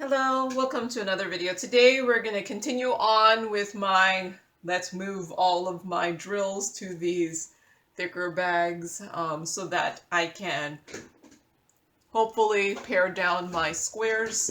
Hello, welcome to another video. Today we're going to continue on with my let's move all of my drills to these thicker bags so that I can hopefully pare down my spares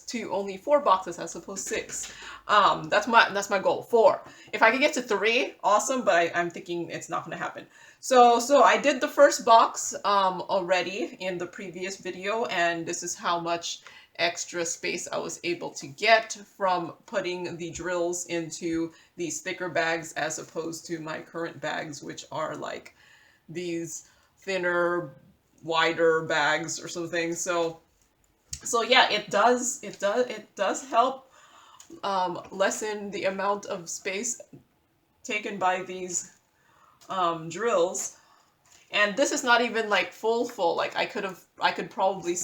to only 4 boxes as opposed to 6. That's my goal. 4. If I could get to 3, awesome, but I'm thinking it's not going to happen. So I did the first box already in the previous video, and this is how much extra space I was able to get from putting the drills into these thicker bags as opposed to my current bags, which are like these thinner, wider bags or something. So yeah, it does help lessen the amount of space taken by these drills. And this is not even like full. Like I could probably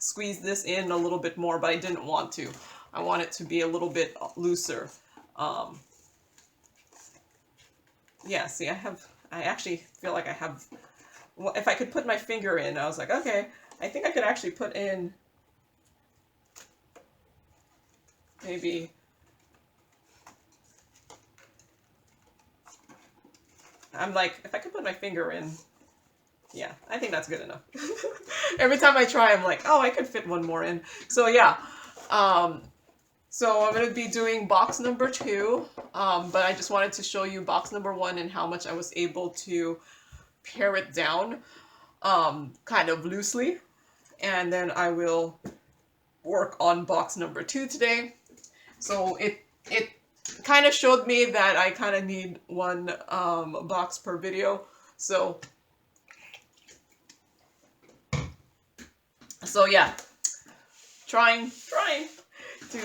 squeeze this in a little bit more, but I didn't want to. I want it to be a little bit looser. Yeah, see, I actually feel like I have, well, if I could put my finger in, I was like, okay, I think I could actually put in maybe I'm like, if I could put my finger in, yeah, I think that's good enough. Every time I try, I'm like, oh, I could fit one more in. So yeah, so I'm going to be doing box number 2, but I just wanted to show you box number 1 and how much I was able to pare it down kind of loosely. And then I will work on box number 2 today. So it kind of showed me that I kind of need one box per video. So yeah, trying to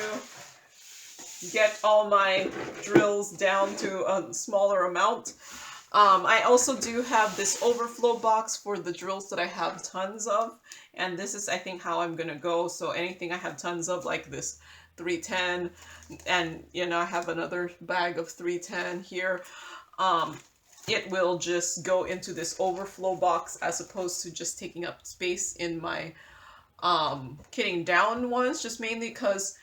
get all my drills down to a smaller amount. I also do have this overflow box for the drills that I have tons of, and this is, I think, how I'm gonna go. So anything I have tons of, like this 310, and you know, I have another bag of 310 here, it will just go into this overflow box as opposed to just taking up space in my kitting down ones, just mainly because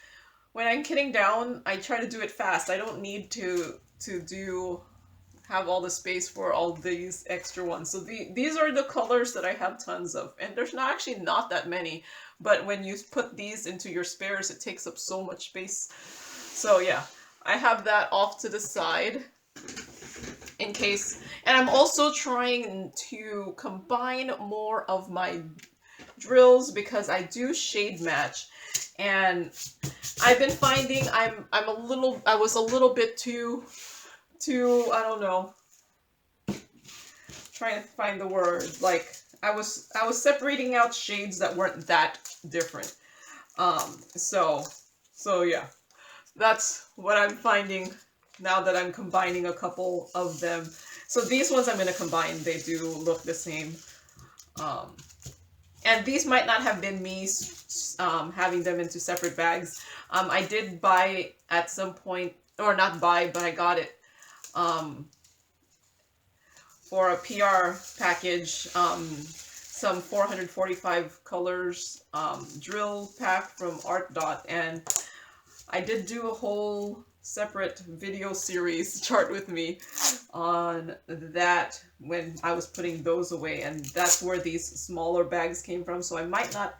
when I'm kitting down, I try to do it fast. I don't need to have all the space for all these extra ones. So these are the colors that I have tons of, and there's not that many, but when you put these into your spares, it takes up so much space. So yeah, I have that off to the side in case, and I'm also trying to combine more of my drills because I do shade match, and I've been finding I was a little bit too I don't know, trying to find the word, like I was separating out shades that weren't that different. So yeah, that's what I'm finding now that I'm combining a couple of them. So these ones I'm going to combine, they do look the same. And these might not have been me having them into separate bags. I did buy at some point, or not buy, but I got it for a PR package, some 445 colors drill pack from Art Dot, and I did do a whole separate video series, Chart With Me, on that when I was putting those away, and that's where these smaller bags came from. So I might not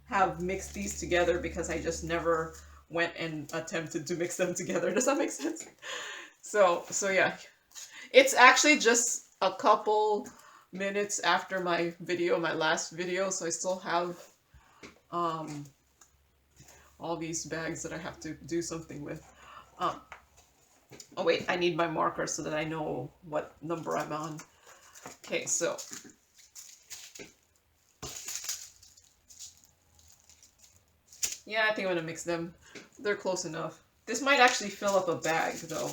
have mixed these together because I just never went and attempted to mix them together. Does that make sense? So yeah, it's actually just a couple minutes after my last video, so I still have all these bags that I have to do something with. Oh wait, I need my marker so that I know what number I'm on. Okay, so yeah, I think I'm gonna mix them. They're close enough. This might actually fill up a bag though.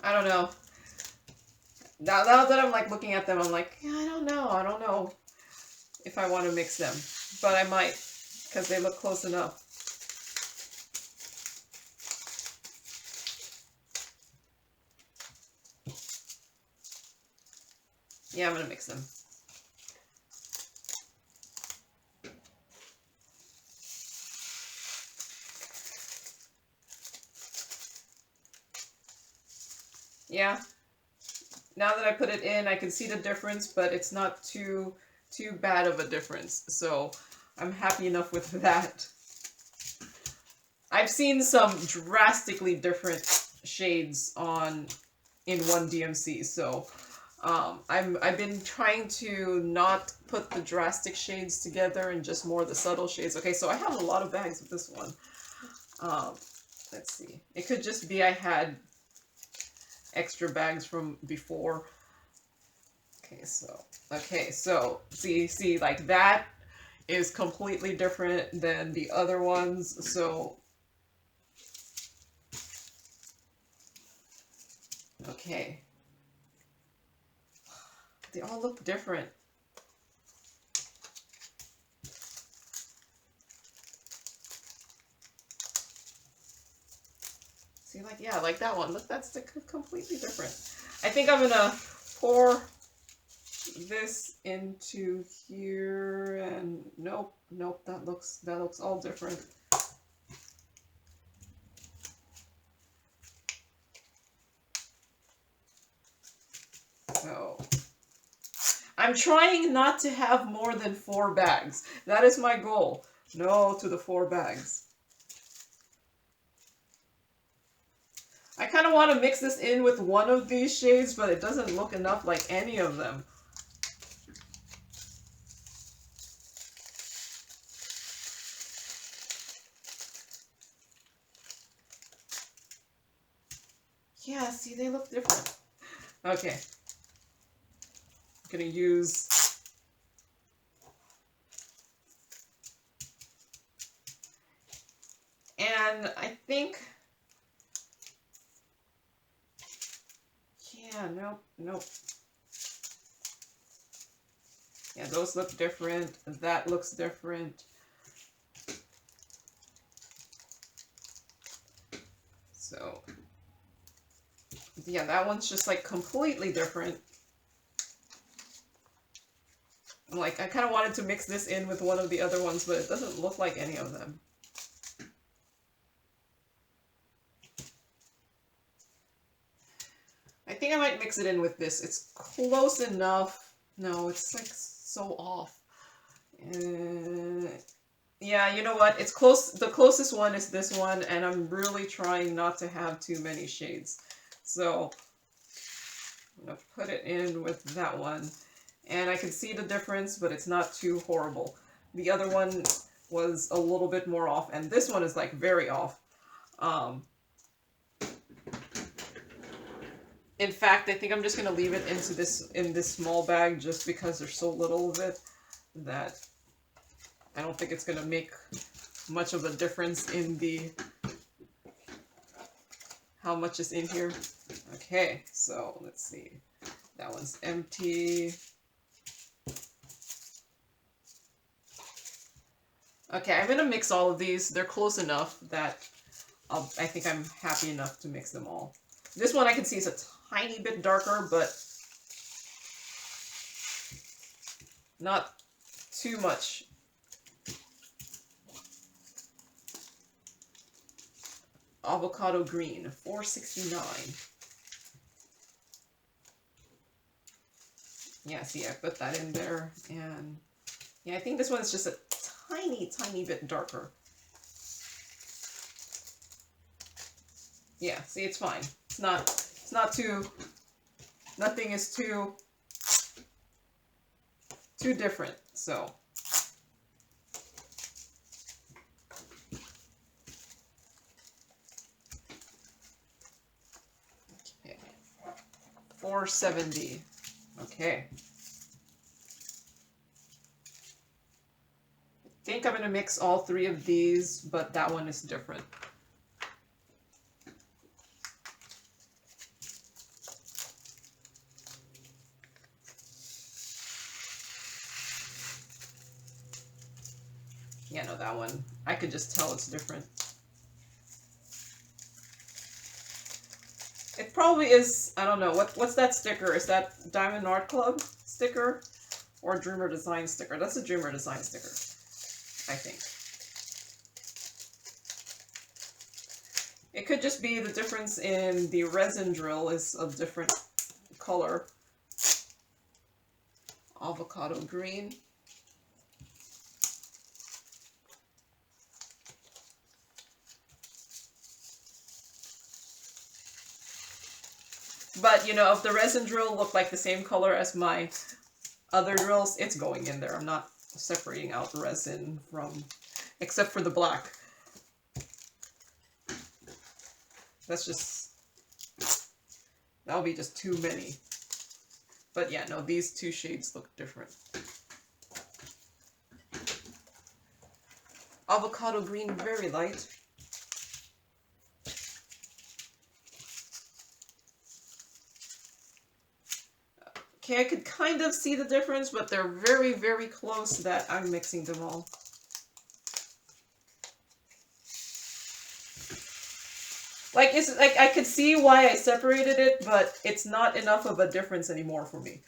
I don't know. Now that I'm like looking at them, I'm like, yeah, I don't know if I want to mix them, but I might, because they look close enough. Yeah, I'm gonna mix them. Yeah. Now that I put it in, I can see the difference, but it's not too bad of a difference. So I'm happy enough with that. I've seen some drastically different shades in one DMC, so I've been trying to not put the drastic shades together and just more the subtle shades. Okay, so I have a lot of bags of this one. Let's see. It could just be I had extra bags from before. Okay, so see, like that is completely different than the other ones. So okay, they all look different. See, like, yeah, like that one. Look, that's completely different. I think I'm gonna pour this into here, and nope, that looks all different. So I'm trying not to have more than 4 bags. That is my goal. No to the 4 bags. I kind of want to mix this in with one of these shades, but it doesn't look enough like any of them. Yeah, see, they look different. Okay. I'm gonna use... And I think... Yeah, nope. Yeah, those look different. That looks different. So, yeah, that one's just like completely different. Like, I kind of wanted to mix this in with one of the other ones, but it doesn't look like any of them. I think I might mix it in with this. It's close enough. No, it's like so off. Yeah, you know what? It's close. The closest one is this one, and I'm really trying not to have too many shades. So I'm gonna put it in with that one. And I can see the difference, but it's not too horrible. The other one was a little bit more off, and this one is like very off. In fact, I think I'm just gonna leave it in this small bag just because there's so little of it that I don't think it's gonna make much of a difference in how much is in here. Okay, so let's see. That one's empty. Okay, I'm gonna mix all of these. They're close enough that I think I'm happy enough to mix them all. This one I can see is a tiny bit darker, but not too much. Avocado green, $4.69. Yeah, see, I put that in there, and yeah, I think this one's just a tiny bit darker. Yeah, see, it's fine. It's not too, nothing is too different, so. Okay. $4.70. Okay. I think I'm going to mix all 3 of these, but that one is different. Yeah, no, that one, I could just tell it's different. It probably is, I don't know, what's that sticker? Is that Diamond Art Club sticker or Dreamer Design sticker. That's a Dreamer Design sticker, I think. It could just be the difference in the resin drill is a different color. Avocado green. But, you know, if the resin drill looked like the same color as my other drills, it's going in there. I'm not separating out the resin from, except for the black. That's just, that'll be just too many. But yeah, no, these two shades look different. Avocado green, very light. Okay, I could kind of see the difference, but they're very, very close that I'm mixing them all. Like, it's like I could see why I separated it, but it's not enough of a difference anymore for me.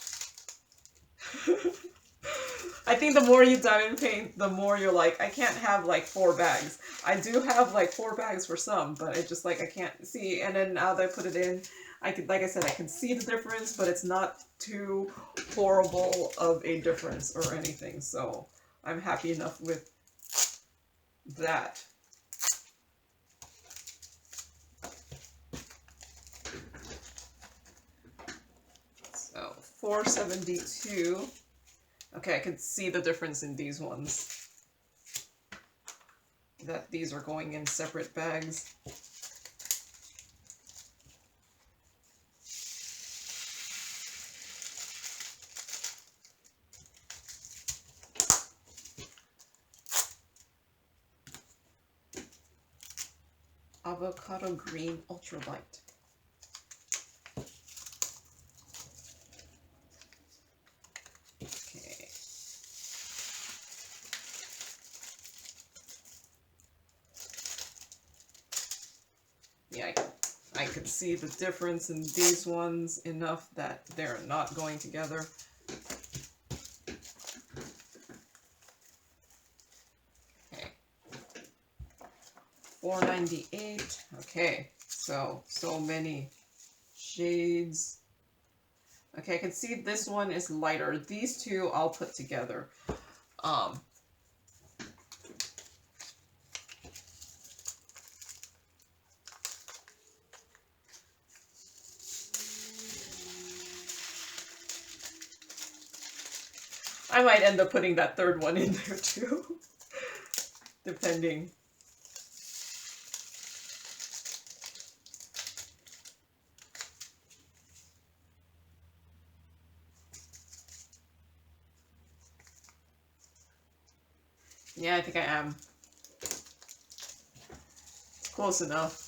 I think the more you diamond paint, the more you're like, I can't have like 4 bags. I do have like 4 bags for some, but it's just like I can't see. And then now that I put it in, I could, like I said, I can see the difference, but it's not too horrible of a difference or anything. So I'm happy enough with that. So 472. Okay, I can see the difference in these ones. That these are going in separate bags. Avocado green ultralight. Okay. Yeah, I could see the difference in these ones enough that they're not going together. Okay. 498. Okay, so many shades. Okay, I can see this one is lighter. These two I'll put together. I might end up putting that third one in there too, depending. Yeah, I think I am. It's close enough.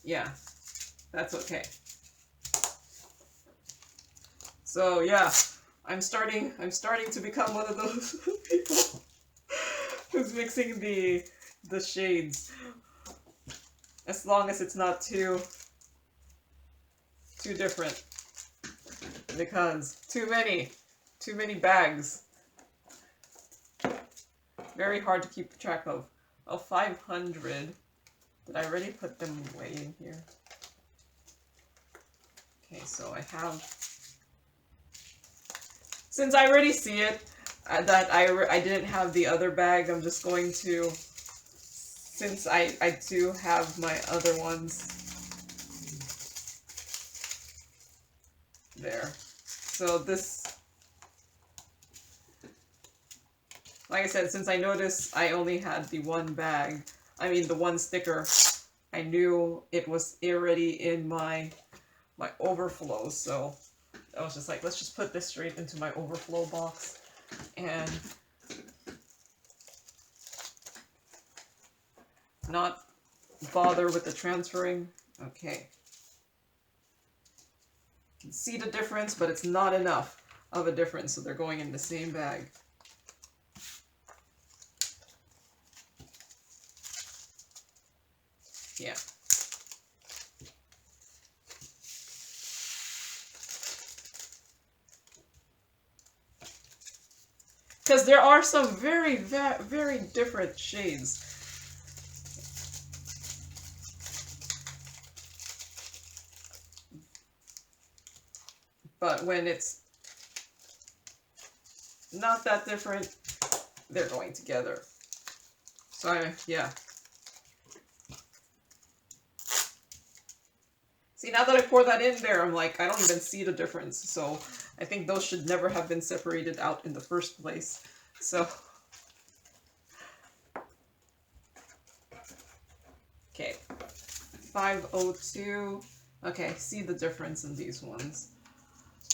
Yeah, that's okay. So yeah, I'm starting to become one of those people who's mixing the shades. As long as it's not too different. Because too many bags. Very hard to keep track of. Oh, 500. Did I already put them way in here? Okay, so I have... Since I already see it, that I didn't have the other bag, I'm just going to... Since I do have my other ones... There. So this... Like I said, since I noticed I only had the one bag, I mean the one sticker, I knew it was already in my overflow, so I was just like, let's just put this straight into my overflow box and not bother with the transferring. Okay. You can see the difference, but it's not enough of a difference, so they're going in the same bag. Yeah. Because there are some very, very different shades. But when it's not that different, they're going together. So yeah. See, now that I pour that in there, I'm like, I don't even see the difference. So I think those should never have been separated out in the first place. So, okay, 502. Okay, see the difference in these ones.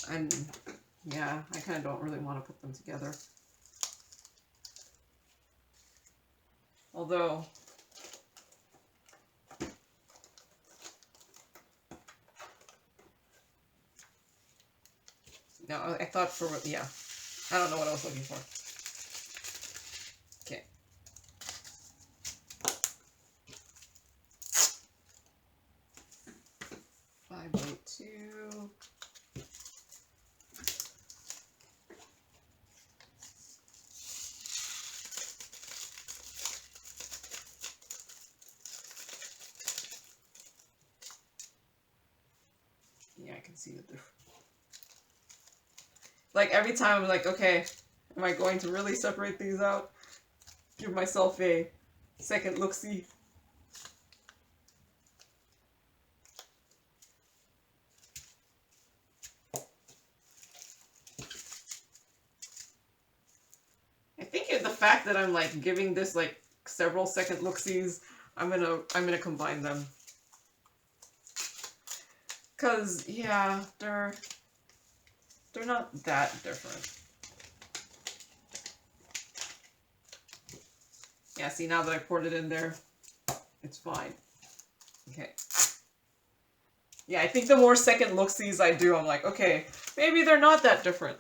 And yeah, I kind of don't really want to put them together. Although, no, I thought for, yeah, I don't know what I was looking for. Okay. $5.02. Yeah, I can see the difference. Like every time I'm like, okay, am I going to really separate these out? Give myself a second look-see. I think the fact that I'm like giving this like several second look-sees, I'm gonna combine them. Cause yeah, they're not that different. Yeah, see, now that I poured it in there, it's fine. Okay. Yeah, I think the more second look-sees I do, I'm like, okay, maybe they're not that different.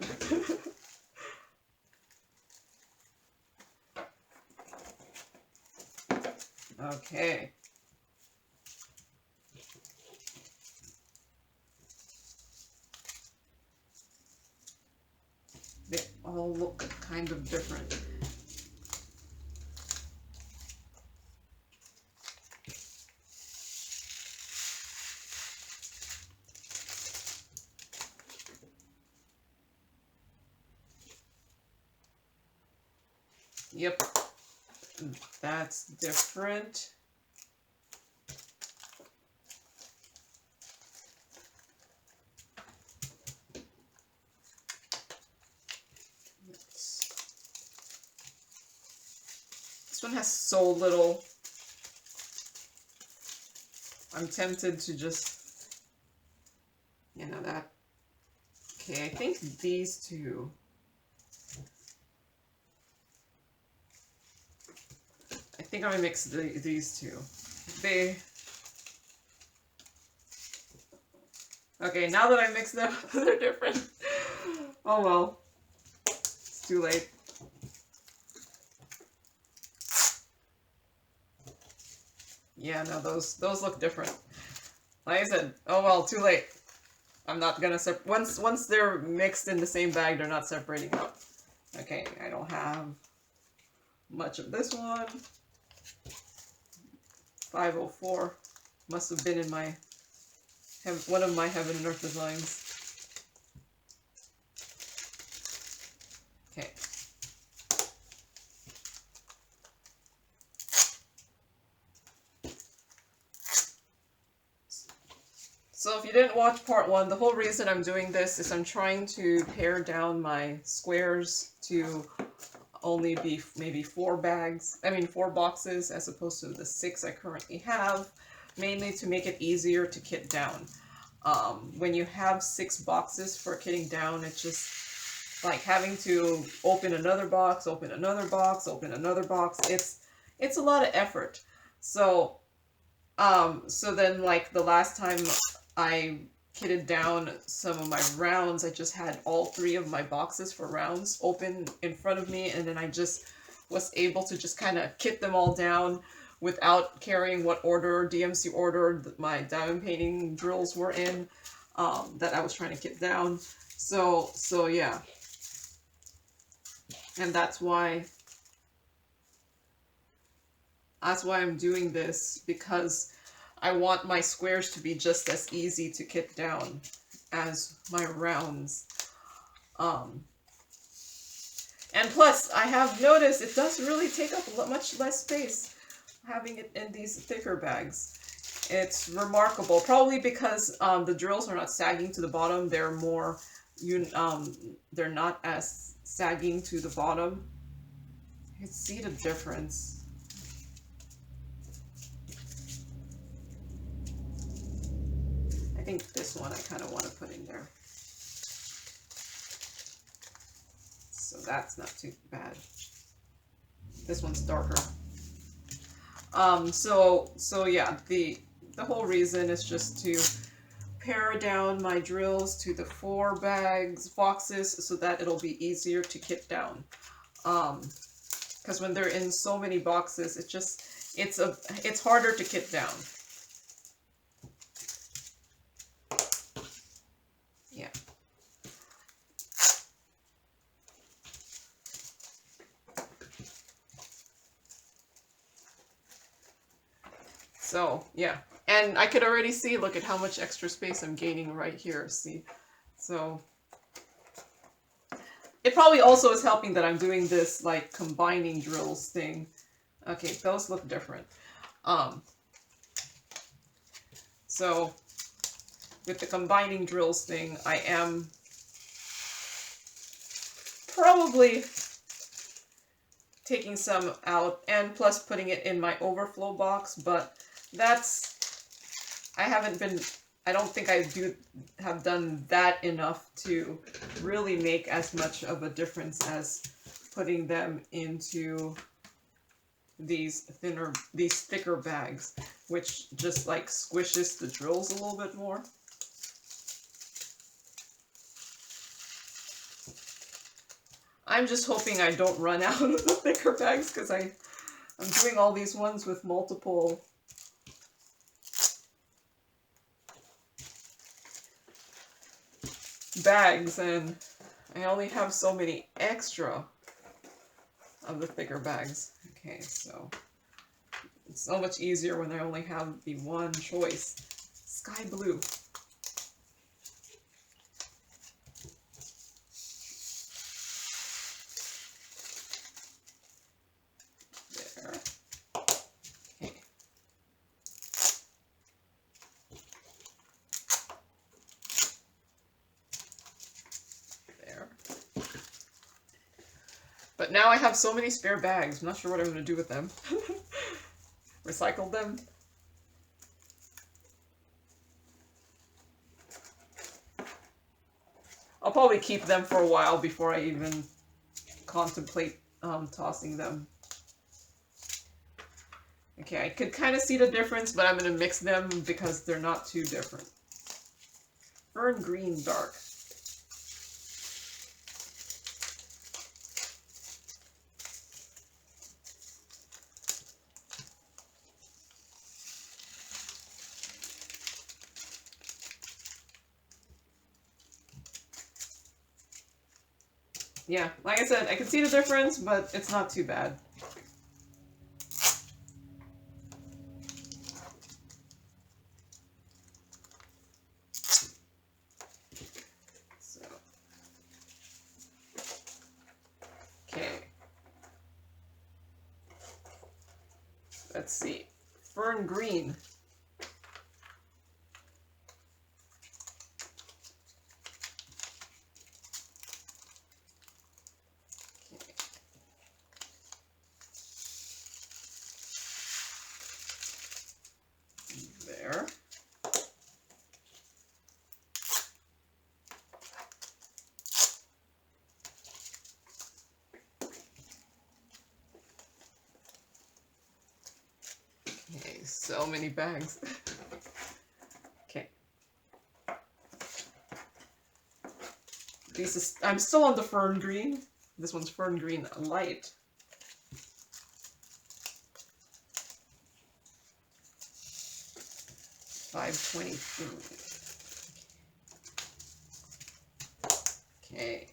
Okay. They all look kind of different. Yep, that's different. This one has so little. I'm tempted to just, you know, that. Okay, I think these two. I think I'm gonna mix these two. Okay, now that I mix them, they're different. Oh well, it's too late. Yeah, no, those look different. Like I said, oh well, too late. I'm not gonna once they're mixed in the same bag, they're not separating out. Okay, I don't have much of this one. 504 must have been in my one of my Heaven and Earth designs. Okay. So if you didn't watch part 1, the whole reason I'm doing this is I'm trying to pare down my squares to only be maybe 4 boxes as opposed to the 6 I currently have, mainly to make it easier to kit down. When you have 6 boxes for kitting down, it's just like having to open another box, open another box, open another box. It's a lot of effort. So then like the last time I kitted down some of my rounds, I just had all 3 of my boxes for rounds open in front of me, and then I just was able to just kind of kit them all down without caring what order, DMC order, my diamond painting drills were in, that I was trying to kit down. So yeah. And that's why I'm doing this, because I want my squares to be just as easy to kit down as my rounds. And plus, I have noticed it does really take up much less space having it in these thicker bags. It's remarkable, probably because the drills are not sagging to the bottom. They're more, they're not as sagging to the bottom. You can see the difference. I think this one I kind of want to put in there. So that's not too bad. This one's darker. So yeah, the whole reason is just to pare down my drills to the 4 boxes so that it'll be easier to kit down. Because when they're in so many boxes, it's harder to kit down. Yeah. So, yeah. And I could already see, look at how much extra space I'm gaining right here, see? So, it probably also is helping that I'm doing this, like, combining drills thing. Okay, those look different. So, with the combining drills thing, I am probably taking some out, and plus putting it in my overflow box, but I don't think I have done that enough to really make as much of a difference as putting them into these thicker bags, which just like squishes the drills a little bit more. I'm just hoping I don't run out of the thicker bags, because I'm doing all these ones with multiple bags, and I only have so many extra of the thicker bags. Okay, so it's so much easier when I only have the one choice. Sky blue. There. Okay. There. But now I have so many spare bags. I'm not sure what I'm going to do with them. Recycle them. I'll probably keep them for a while before I even contemplate tossing them. Okay, I could kind of see the difference, but I'm going to mix them because they're not too different. Fern green dark. Yeah, like I said, I can see the difference, but it's not too bad. So, okay. Let's see. Fern green. There. Okay, so many bags. Okay. I'm still on the fern green. This one's fern green light. $5.22. Okay.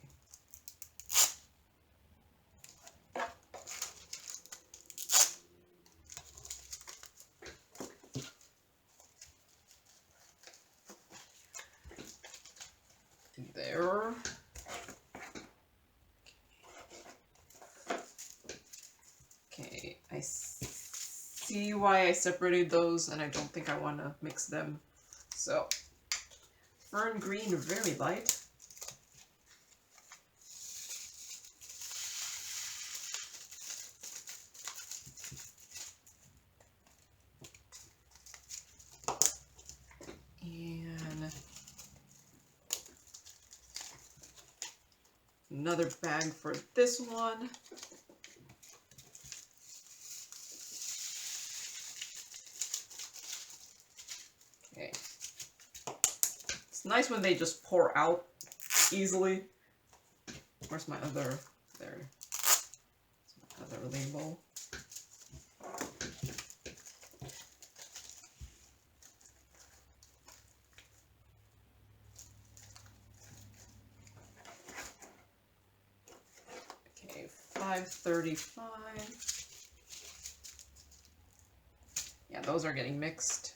see why I separated those, and I don't think I want to mix them. So, fern green, very light. And another bag for this one. Okay. It's nice when they just pour out easily. Where's my other, there. My other label. Okay, 535. Yeah, those are getting mixed.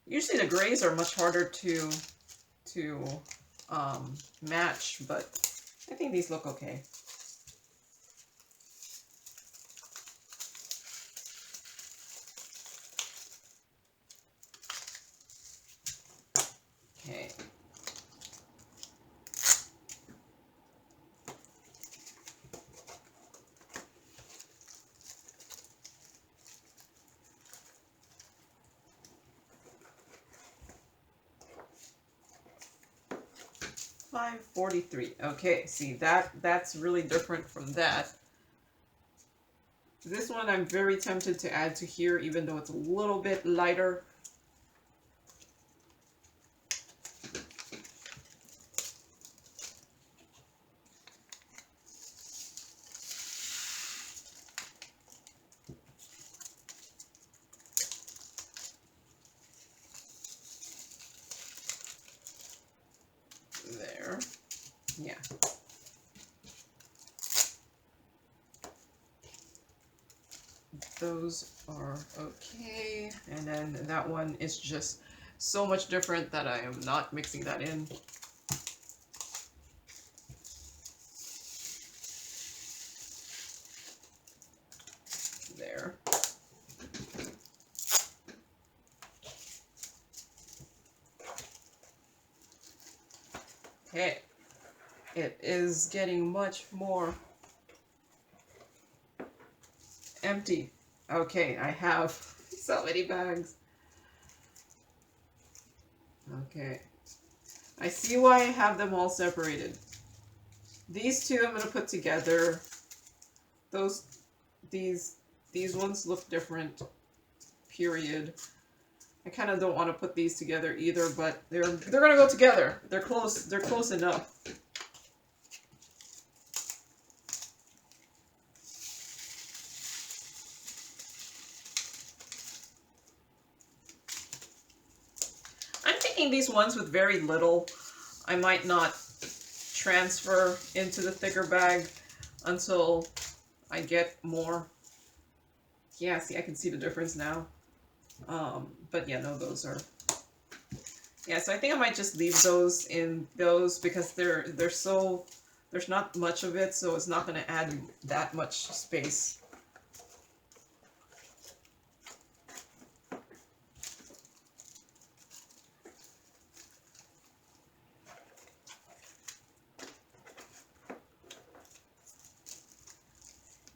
Usually the grays are much harder to match, but I think these look okay. Okay. $5.43. Okay, see that's really different from that. This one I'm very tempted to add to here, even though it's a little bit lighter. There. Yeah. Those are okay. And then that one is just so much different that I am not mixing that in. There. Okay. It is getting much more empty. Okay, I have so many bags. Okay. I see why I have them all separated. These two I'm going to put together. These ones look different, period. I kind of don't want to put these together either, but they're going to go together. They're close enough. I'm thinking these ones with very little, I might not transfer into the thicker bag until I get more. Yeah, see, I can see the difference now. But yeah, no, those are. Yeah, so I think I might just leave those in those because they're so, there's not much of it, so it's not going to add that much space.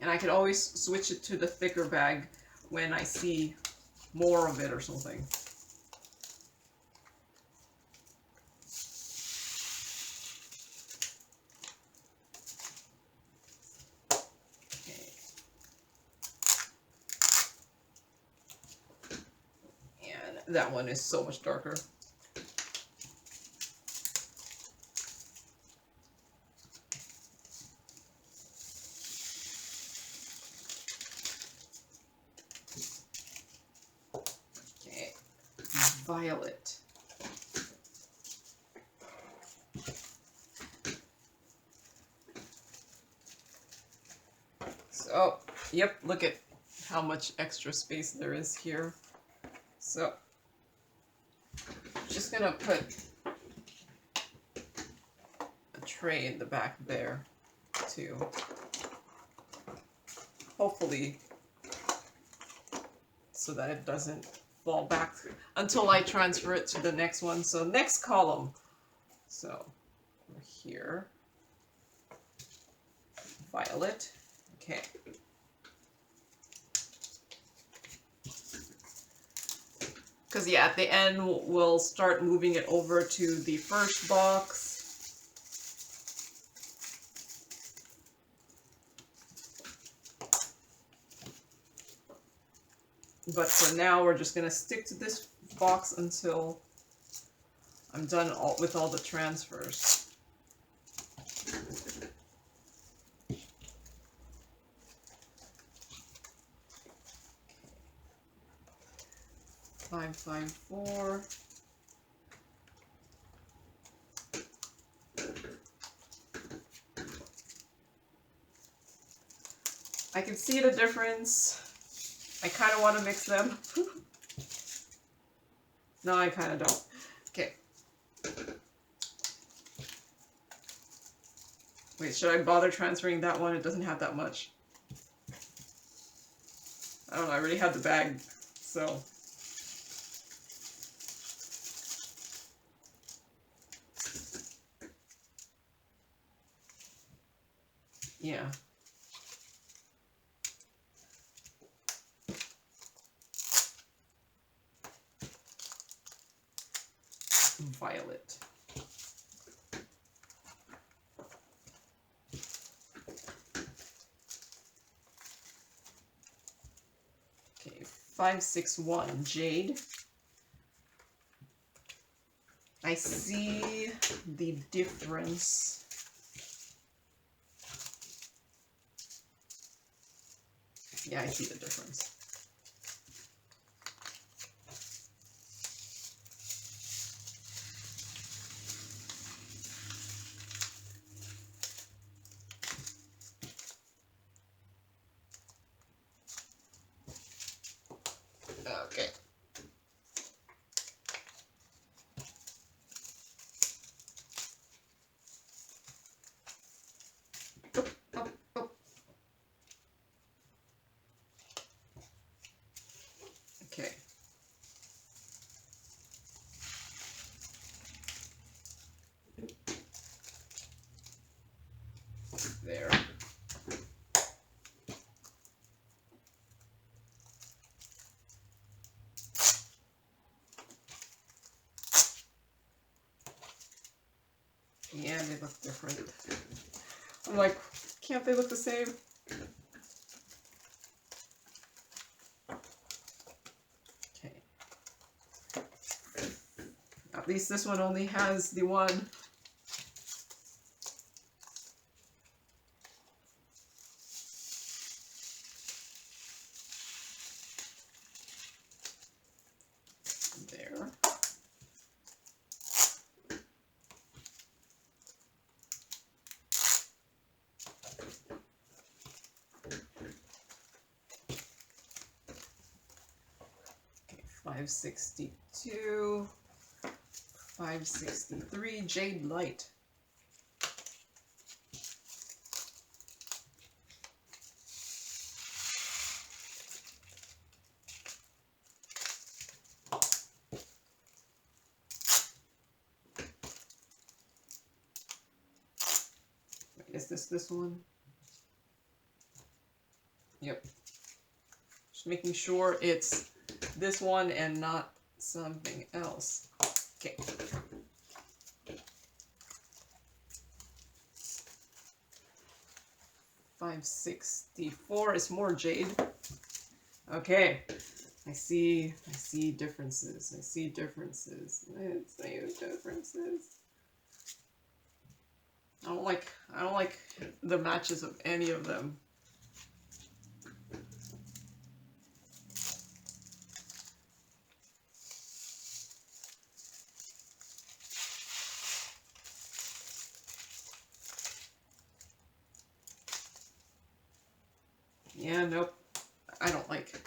And I could always switch it to the thicker bag when I see more of it or something. Okay. And that one is so much darker. Violet. So, yep, look at how much extra space there is here. So, just gonna put a tray in the back there too. Hopefully, so that it doesn't fall back until I transfer it to the next one. So next column. So over here, violet. Okay. Because yeah, at the end we'll start moving it over to the first box. But for now, we're just going to stick to this box until I'm done with all the transfers. Five, 5, 4. I can see the difference. I kind of want to mix them. No, I kind of don't. Okay. Wait, should I bother transferring that one? It doesn't have that much. I don't know, I already have the bag, so. Yeah. Violet. Okay, 5, 6, 1, jade. I see the difference. Yeah, I see the difference. Okay. Oh, oh, oh. Okay. There. Yeah, they look different. I'm like, can't they look the same? Okay. At least this one only has the one. There. Okay, 562, 563, jade light. Is this one? Yep. Just making sure it's this one and not something else. Okay. $564 is more jade. Okay. I see differences. I see differences. I see differences. I don't like the matches of any of them. Yeah, nope. I don't like.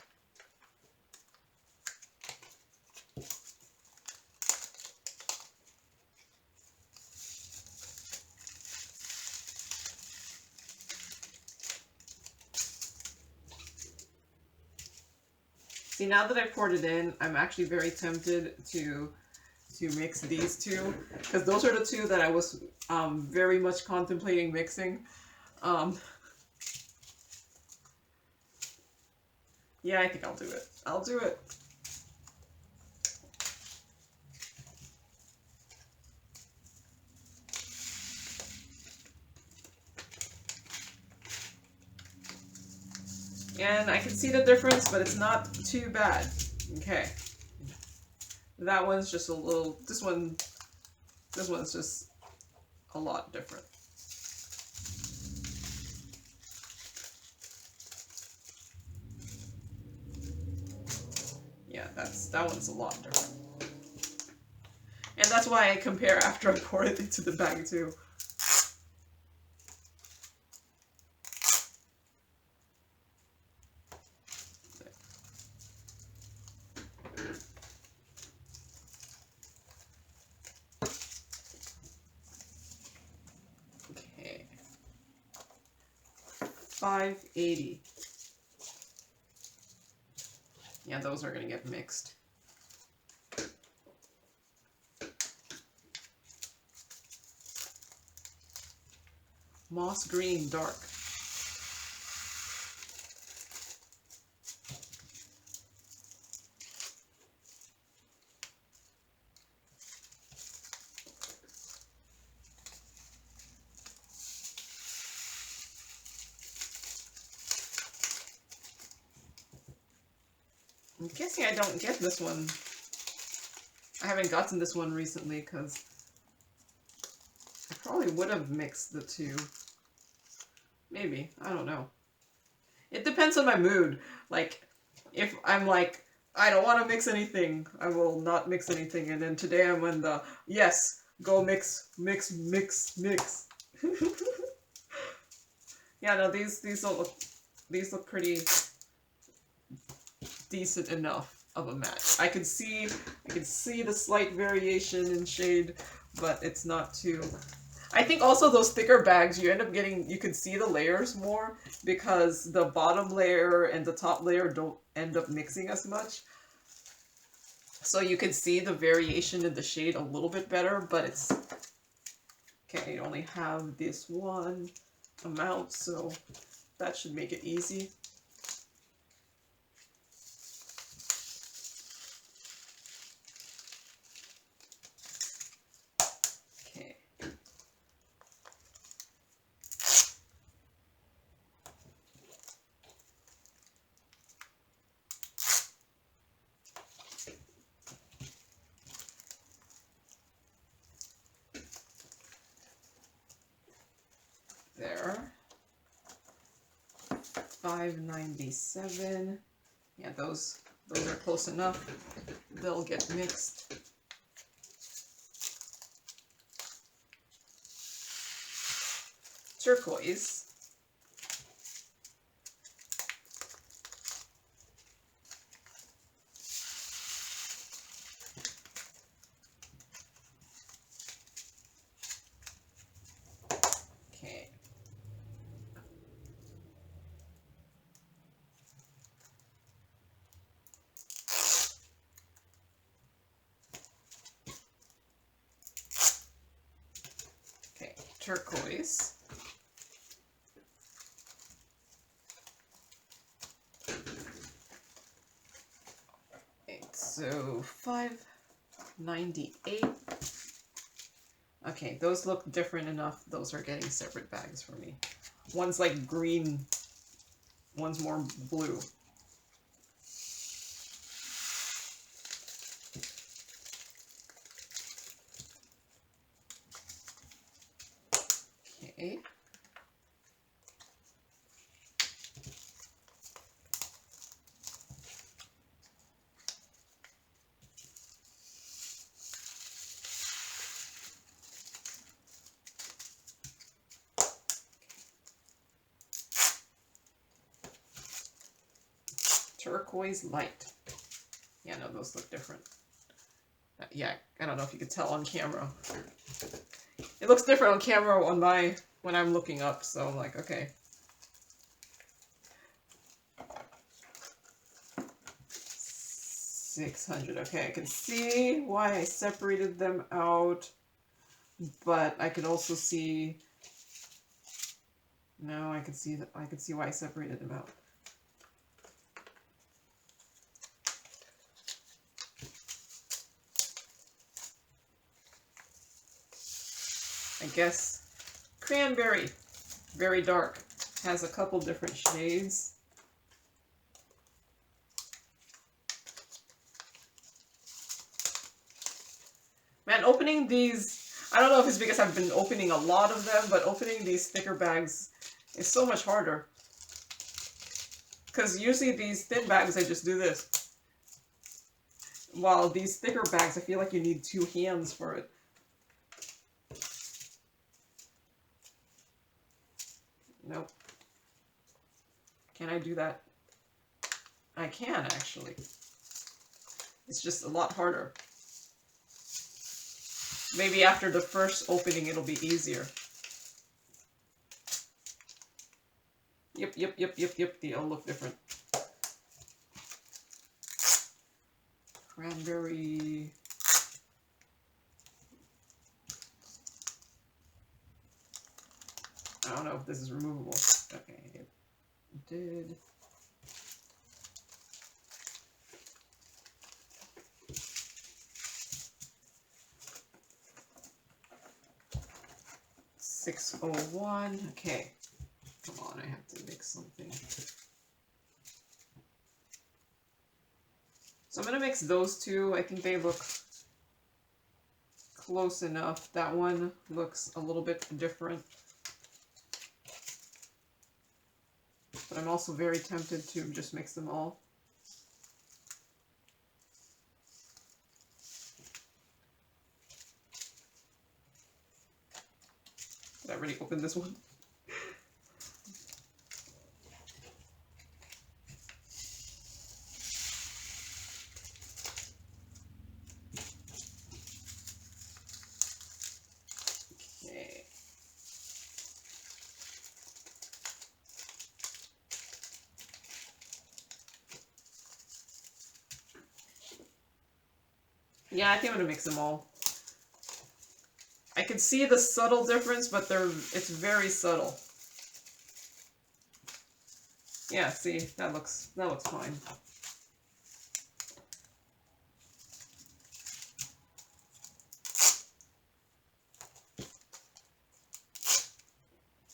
See, now that I poured it in, I'm actually very tempted to mix these two, because those are the two that I was very much contemplating mixing. Yeah, I think I'll do it. I'll do it. And I can see the difference, but it's not too bad. Okay. That one's just a little, this one's just a lot different. Yeah, that one's a lot different. And that's why I compare after I pour it into the bag too. Okay. 580. Yeah, those are gonna get mixed. Moss green dark. I'm guessing I don't get this one. I haven't gotten this one recently because I probably would have mixed the two. Maybe. I don't know. It depends on my mood. Like, if I'm like, I don't want to mix anything, I will not mix anything. And then today I'm in the, yes, go mix, mix, mix, mix. Yeah, no, these look pretty decent enough of a match. I can see the slight variation in shade, but it's not too. I think also those thicker bags, you can see the layers more because the bottom layer and the top layer don't end up mixing as much. So you can see the variation in the shade a little bit better, but it's okay. You only have this one amount, so that should make it easy. There. 597. Yeah, those are close enough. They'll get mixed. Turquoise. Okay. Okay, turquoise. So 598. Okay, those look different enough. Those are getting separate bags for me. One's like green, one's more blue. Okay. Turquoise light. Yeah, no, those look different. Yeah, I don't know if you could tell on camera. It looks different on camera when I'm looking up, so I'm like, okay. 600. Okay, I can see why I separated them out, but I can also see. No, I can see that. I can see why I separated them out. I guess cranberry, very dark, has a couple different shades. Man, opening these, I don't know if it's because I've been opening a lot of them, but opening these thicker bags is so much harder. Because usually these thin bags, I just do this. While these thicker bags, I feel like you need 2 hands for it. Nope. Can I do that? I can, actually. It's just a lot harder. Maybe after the first opening, it'll be easier. Yep. They all look different. Cranberry. I don't know if this is removable. Okay, it did. $6.01. Okay. Come on, I have to mix something. So I'm going to mix those two. I think they look close enough. That one looks a little bit different. But I'm also very tempted to just mix them all. Did I already open this one? Okay. Yeah, I think I'm gonna mix them all. I can see the subtle difference, but it's very subtle. Yeah, see, that looks fine.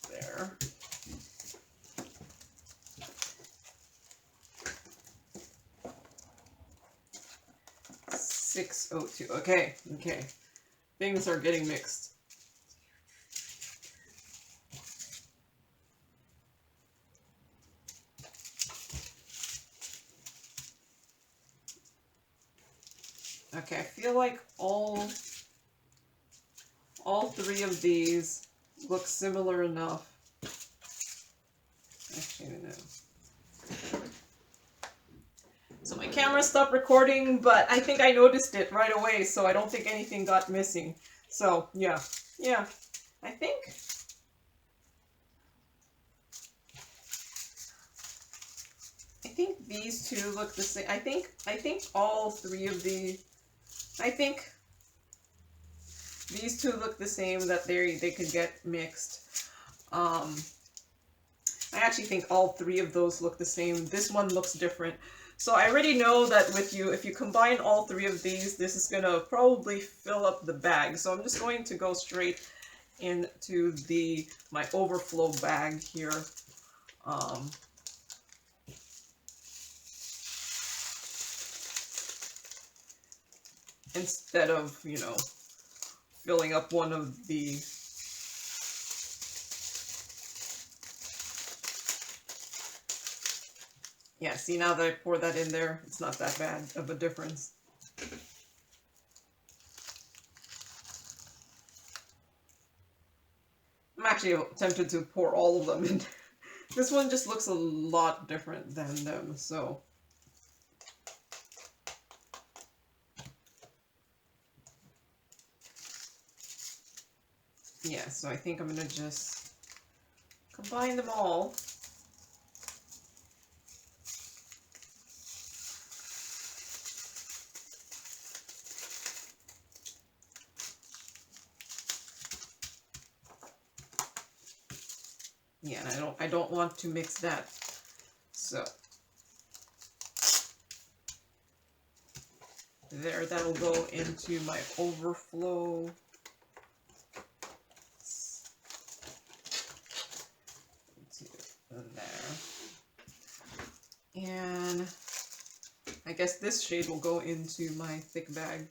There. $6.02. Okay. Things are getting mixed. Okay, I feel like all 3 of these look similar enough. Actually, no. So my camera stopped recording, but I think I noticed it right away, so I don't think anything got missing. So, yeah, I think these two look the same. I think all 3 of these, I think these two look the same, that they could get mixed. I actually think all 3 of those look the same. This one looks different. So I already know that if you combine all 3 of these, this is going to probably fill up the bag. So I'm just going to go straight into my overflow bag here. Instead of, filling up one of the... Yeah, see, now that I pour that in there, it's not that bad of a difference. I'm actually tempted to pour all of them in. This one just looks a lot different than them, so... Yeah, so I think I'm gonna just combine them all. Yeah, and I don't want to mix that. So there, that'll go into my overflow. There. And I guess this shade will go into my thick bag.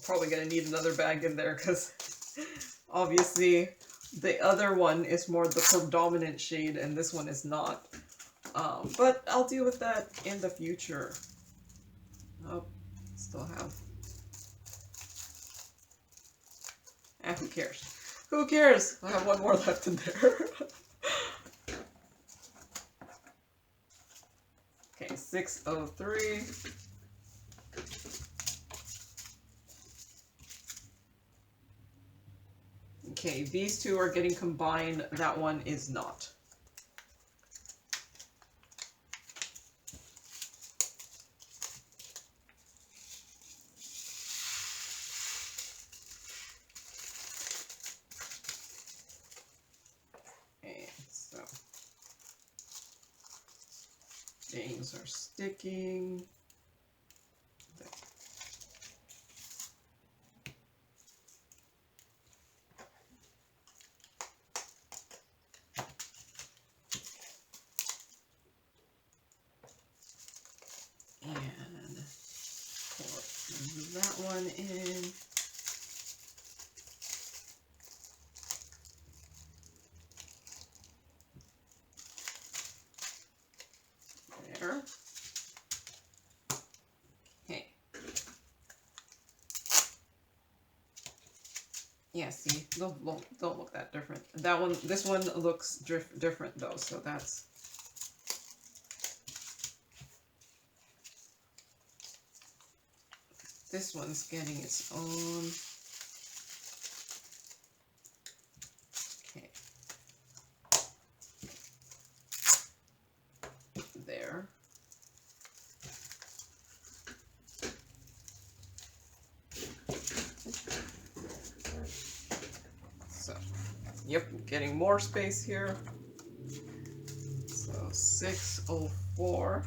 Probably gonna need another bag in there because obviously the other one is more the predominant shade and this one is not. But I'll deal with that in the future. Oh, still have. Who cares? Who cares? I have one more left in there. Okay, 603. Okay, these two are getting combined. That one is not. Okay, so things are sticking. And pour that one in. There. Okay. Yeah, see, don't look that different. That one, this one looks different though, so that's. This one's getting its own. Okay. There. So, yep, getting more space here. So 604.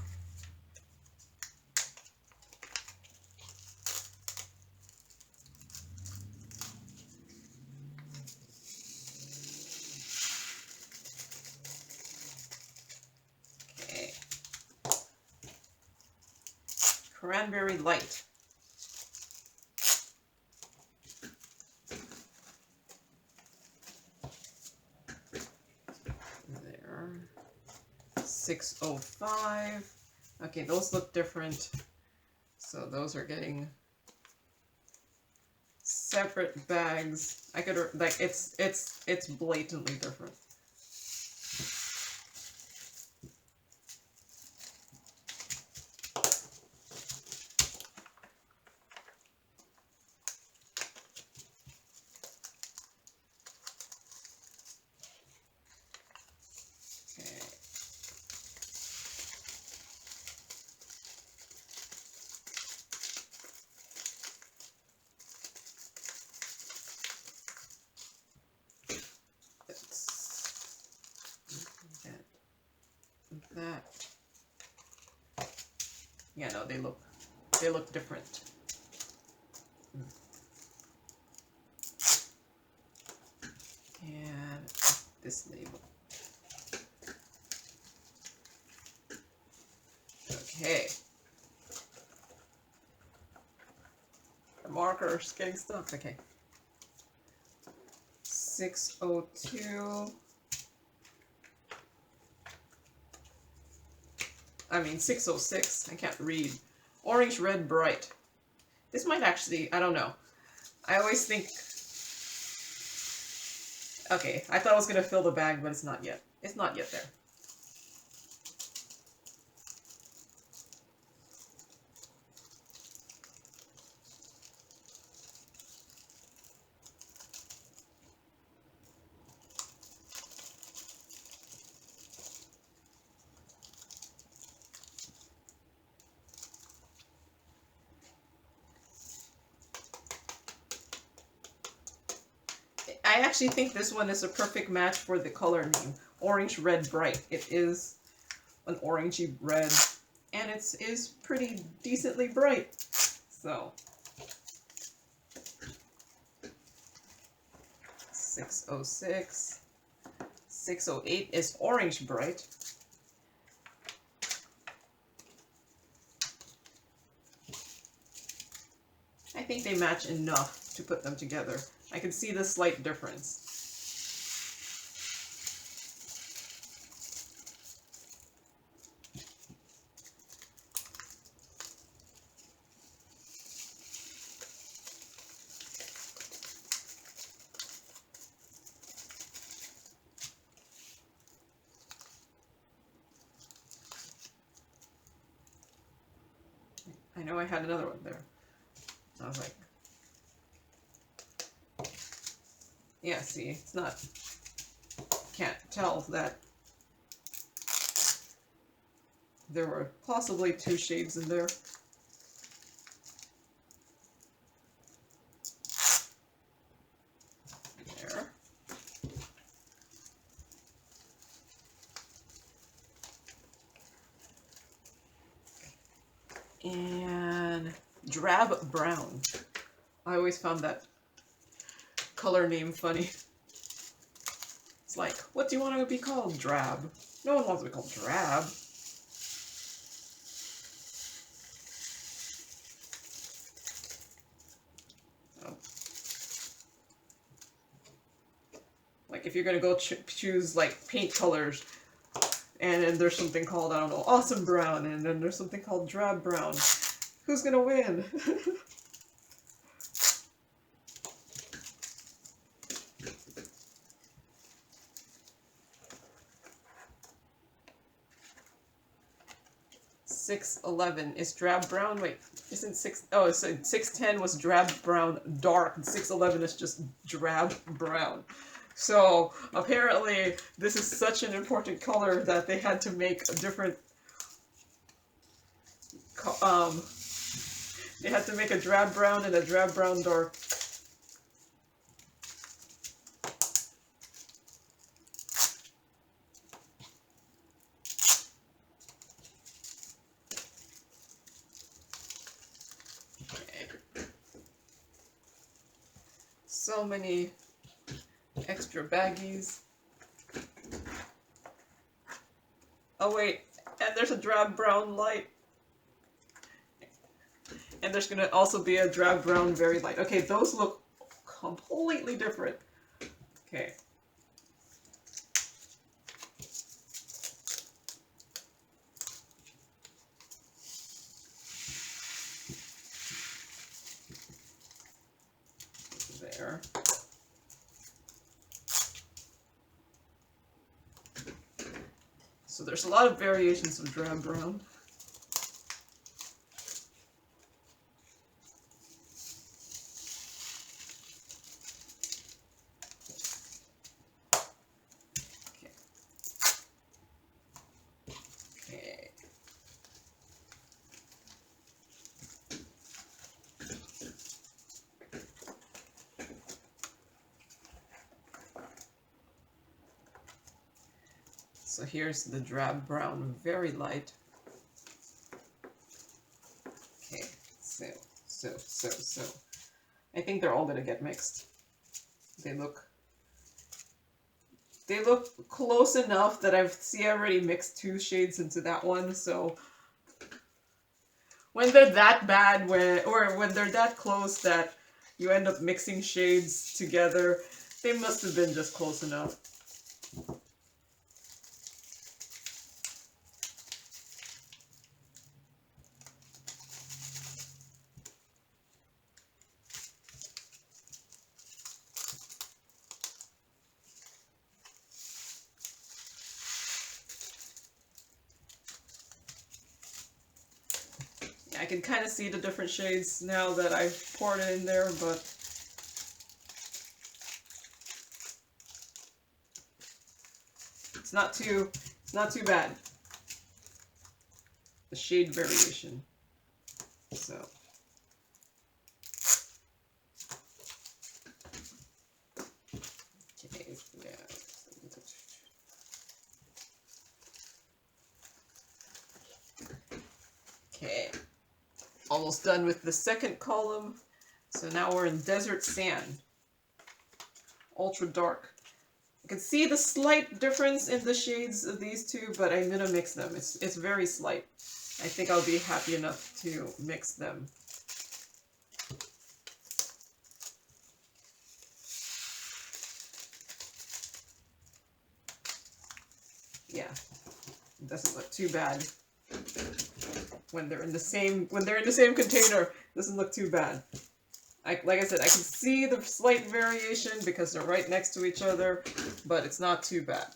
Cranberry light. There. 605. Okay, those look different. So those are getting separate bags. I could like it's blatantly different. That. Yeah, no, they look different. And this label. Okay. The marker's getting stuck. Okay. 602. I mean 606. I can't read. Orange, red, bright. This might actually, I don't know. I always think, okay, I thought I was going to fill the bag, but it's not yet. It's not yet there. I actually think this one is a perfect match for the color name. Orange Red Bright. It is an orangey red, and it is pretty decently bright. So 606. 608 is Orange Bright. I think they match enough to put them together. I can see the slight difference. I know I had another one there. I was like, yeah, see, it's not, can't tell that there were possibly 2 shades in there. There. And Drab Brown. I always found that color name funny. It's like, what do you want to be called? Drab. No one wants to be called drab. So, like if you're going to go choose like paint colors, and then there's something called, I don't know, Awesome Brown, and then there's something called Drab Brown. Who's going to win? 611 is Drab Brown. Wait, isn't 6? Oh, so 610 was Drab Brown Dark, and 611 is just Drab Brown. So apparently, this is such an important color that they had to make a different. They had to make a Drab Brown and a Drab Brown Dark. So many extra baggies. Oh wait, and there's a Drab Brown Light. And there's going to also be a Drab Brown Very Light. Okay, those look completely different. Okay. There. So there's a lot of variations of Drab Brown. So here's the Drab Brown Very Light. Okay, so. I think they're all gonna get mixed. They look close enough that I already mixed 2 shades into that one, so when they're that bad, when they're that close that you end up mixing shades together, they must have been just close enough. I can kind of see the different shades now that I've poured it in there, but it's not too bad. The shade variation. So Okay, almost done with the second column. So now we're in desert sand, ultra dark. I can see the slight difference in the shades of these two, but I'm gonna mix them. It's very slight. I think I'll be happy enough to mix them. Yeah, it doesn't look too bad. When they're in the same container, it doesn't look too bad. Like I said, I can see the slight variation because they're right next to each other, but it's not too bad.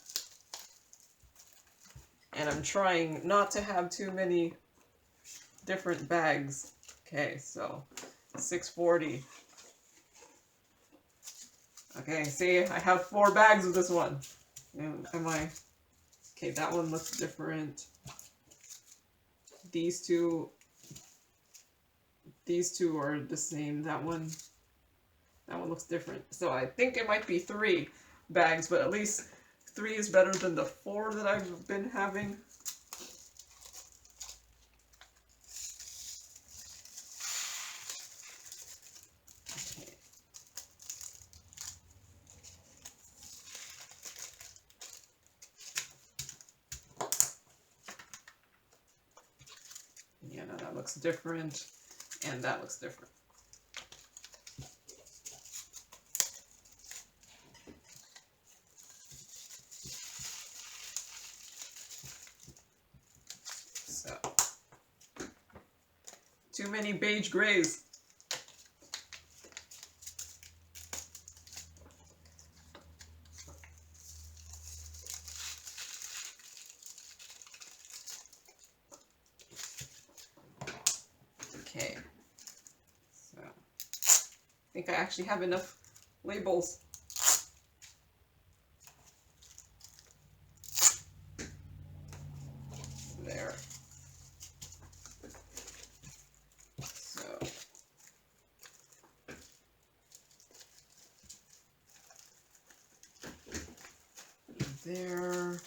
And I'm trying not to have too many different bags. Okay, so 640. Okay, see, I have 4 bags of this one. Am I? Okay, that one looks different. These two are the same. That one looks different. So I think it might be 3 bags, but at least 3 is better than the 4 that I've been having. Okay. Yeah, no, that looks different, and that looks different. So, too many beige grays. Okay, so I think I actually have enough labels. There. So there.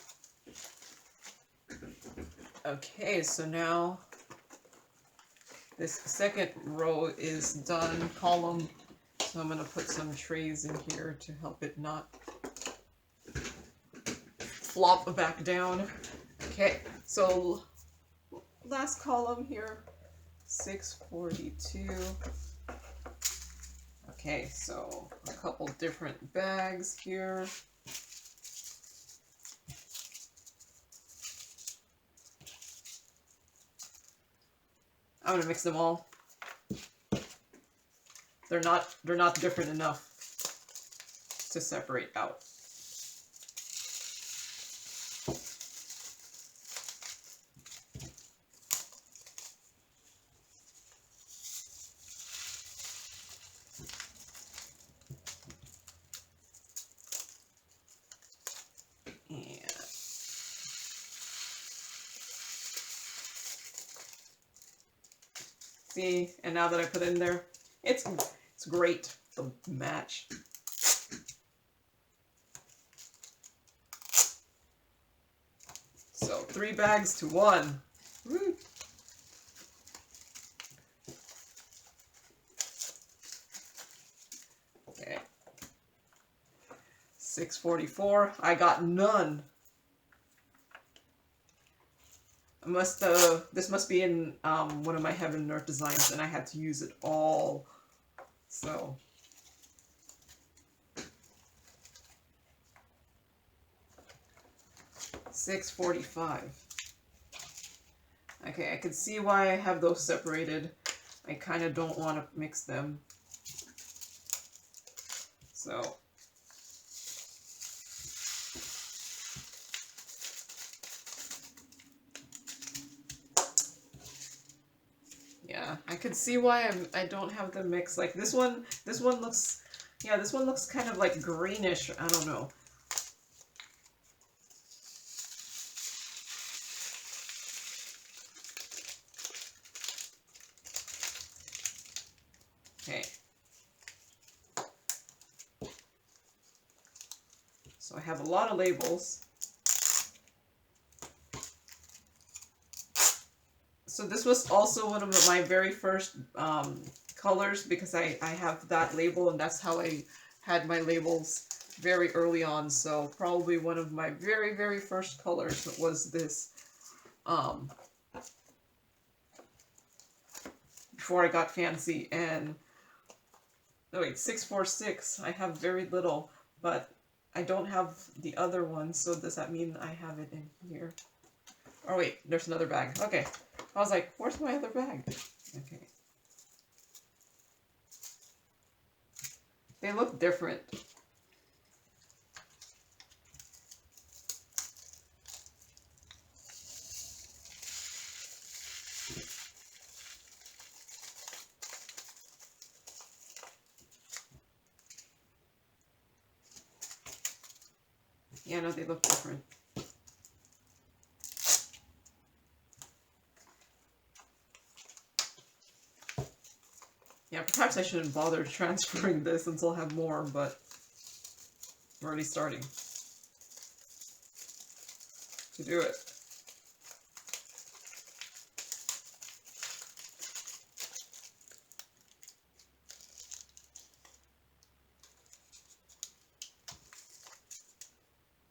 Okay, so now this second row is done, column, so I'm going to put some trays in here to help it not flop back down. Okay, so last column here, 642. Okay, so a couple different bags here. I'm gonna mix them all. They're not different enough to separate out. See, and now that I put it in there, it's great, the match. So 3 bags to 1. Woo. Okay. 644. I got none. This must be in one of my Heaven and Earth designs, and I had to use it all. So 645. Okay, I can see why I have those separated. I kind of don't want to mix them. So yeah, I can see why I don't have them mixed. Like this one looks, yeah, this one looks kind of like greenish. I don't know. Okay. So I have a lot of labels. So this was also one of my very first colors, because I have that label, and that's how I had my labels very early on. So probably one of my very, very first colors was this, before I got fancy. And oh wait, 646, I have very little, but I don't have the other one, so does that mean I have it in here? Oh wait, there's another bag. Okay. I was like, where's my other bag? Okay. They look different. Yeah, no, they look different. Yeah, perhaps I shouldn't bother transferring this until I have more, but I'm already starting to do it.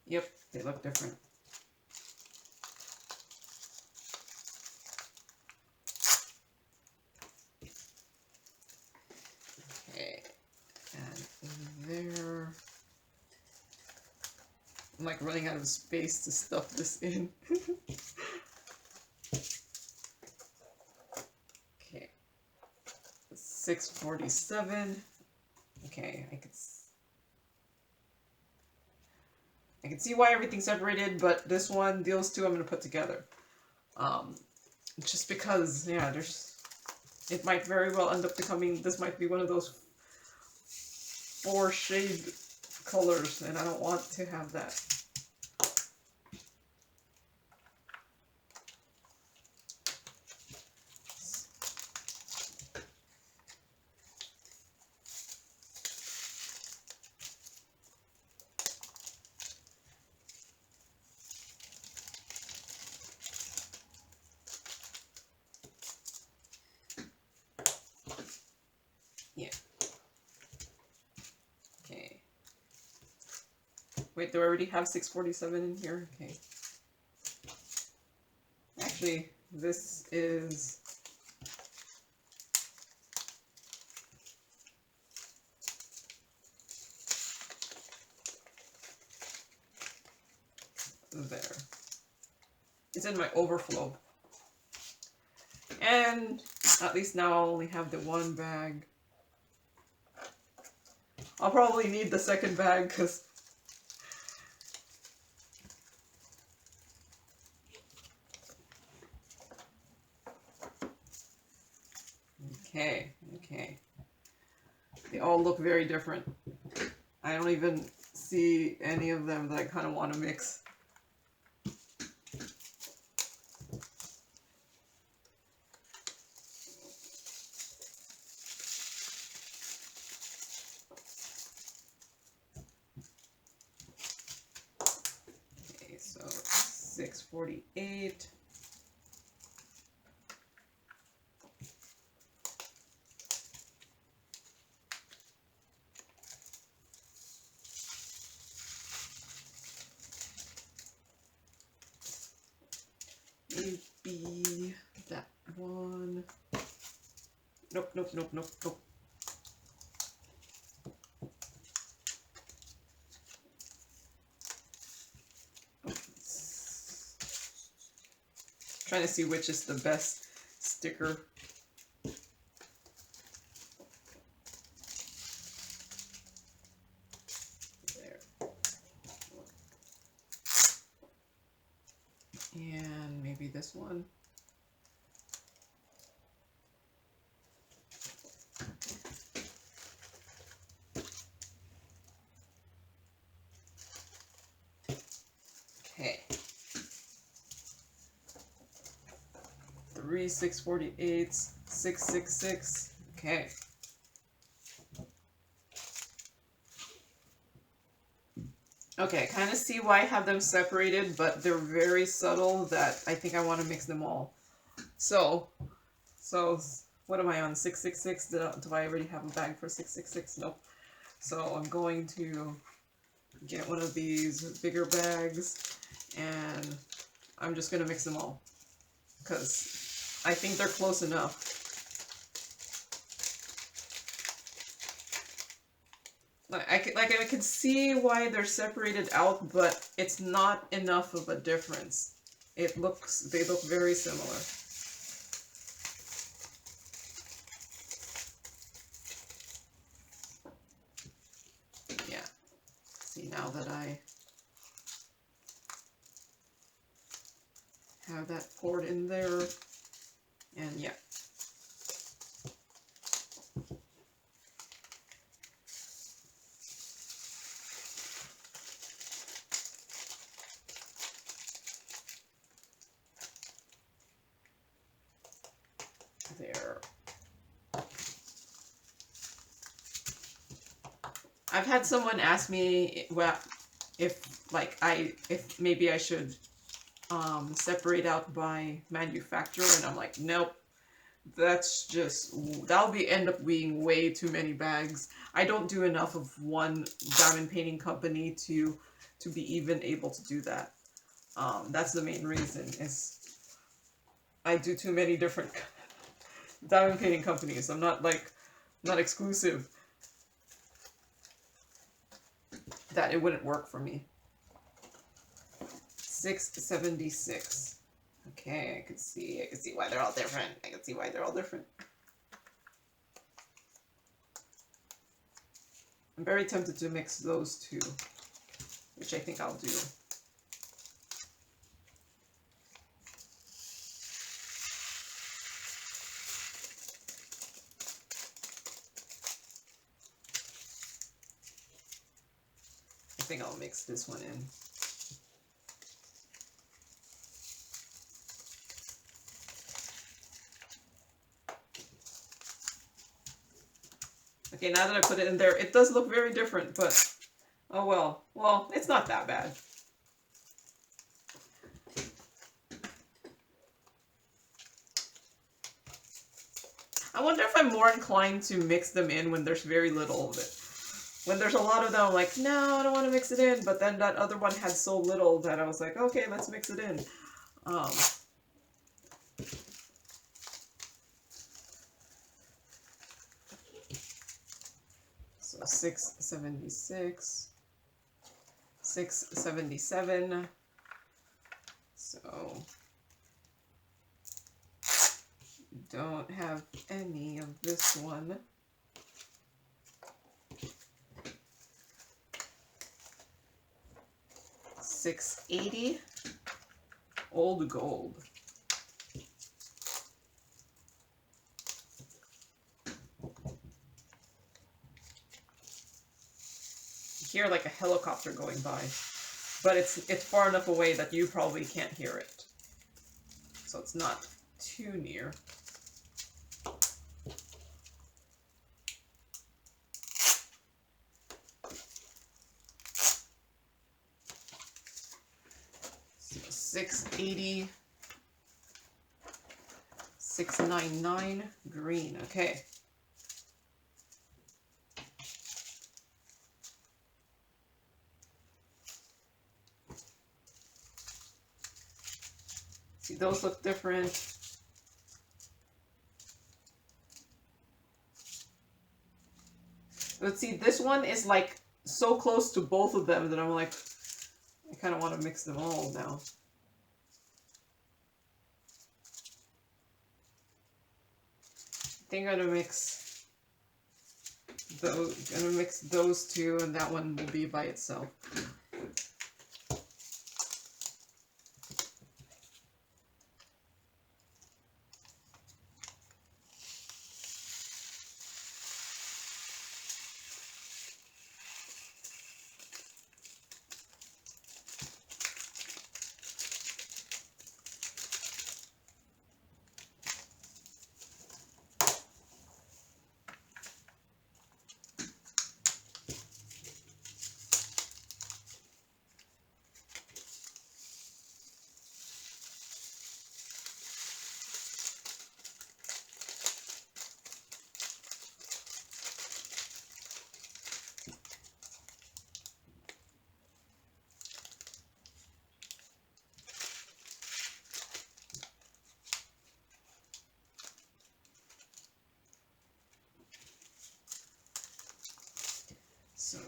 Yep, they look different. Okay, and there. I'm like running out of space to stuff this in. Okay, 647. Okay, I can see why everything's separated, but this one, those two, I'm gonna put together. Just because, yeah, it might very well end up becoming, this might be one of those 4 shade colors, and I don't want to have that. Yeah. Okay. Wait, do I already have 647 in here? Okay. Actually, this is... there. It's in my Overflow. And at least now I'll only have the one bag. I'll probably need the second bag, because... Okay, okay. They all look very different. I don't even see any of them that I kind of want to mix. Okay, so 648. Maybe that one. Nope, nope, nope, nope, nope. Trying to see which is the best sticker. There. And maybe this one. Okay. 3 648s, 666. Okay. Okay, kind of see why I have them separated, but they're very subtle that I think I want to mix them all. So, so what am I on? 666? Do I already have a bag for 666? Nope. So I'm going to get one of these bigger bags, and I'm just gonna mix them all, because I think they're close enough. I can see why they're separated out, but it's not enough of a difference. They look very similar. Yeah. See, now that I have that poured in there, and yeah. There. I've had someone ask me, well, if maybe I should separate out by manufacturer, and I'm like, nope. That'll end up being way too many bags. I don't do enough of one diamond painting company to be even able to do that. That's the main reason, is I do too many different diamond painting companies. I'm not exclusive, that it wouldn't work for me. 676. Okay, I can see why they're all different. I can see why they're all different. I'm very tempted to mix those two, which I think I'll do. I think I'll mix this one in. Okay, now that I put it in there, it does look very different, but oh well. Well, it's not that bad. I wonder if I'm more inclined to mix them in when there's very little of it. When there's a lot of them, I'm like, no, I don't want to mix it in. But then that other one had so little that I was like, okay, let's mix it in. So 676, 677. So don't have any of this one. 680, old gold. You hear like a helicopter going by, but it's far enough away that you probably can't hear it. So it's not too near. So 680, 699, green. Okay. See, those look different. But see, this one is like so close to both of them that I'm like, I kind of want to mix them all now. I think I'm gonna mix those two, and that one will be by itself.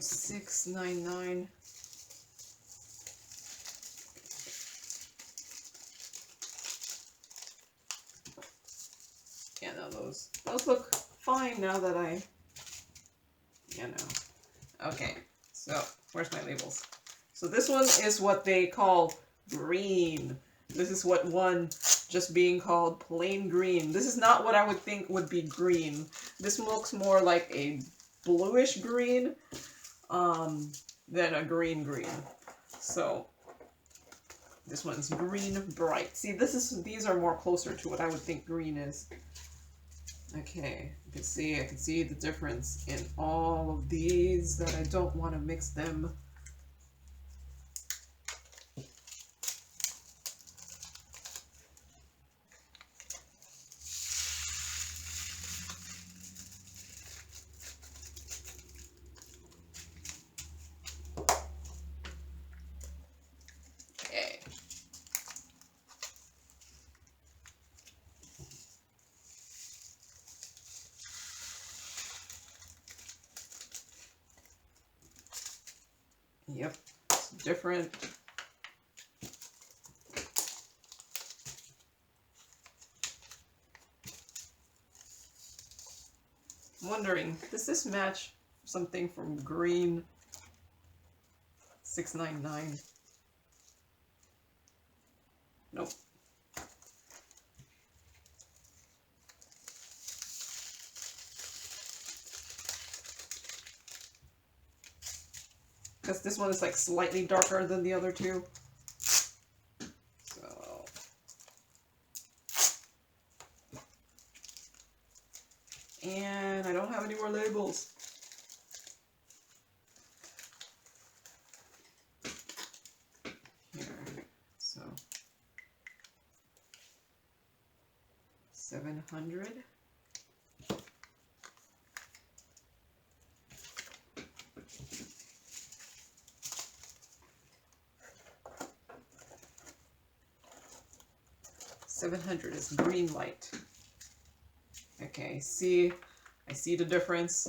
699. Yeah, no, those look fine now that I, you know. Okay, so where's my labels? So this one is what they call green. This is what one just being called plain green. This is not what I would think would be green. This looks more like a bluish green than a green. So this one's green bright. See, these are more closer to what I would think green is. Okay, I can see the difference in all of these that I don't want to mix them. Okay. Yep, it's different. I'm wondering, does this match something from green 699? Nope. Because this one is like slightly darker than the other two. So and I don't have any more labels. Here. So 700. $700 is green light. Okay, see, I see the difference.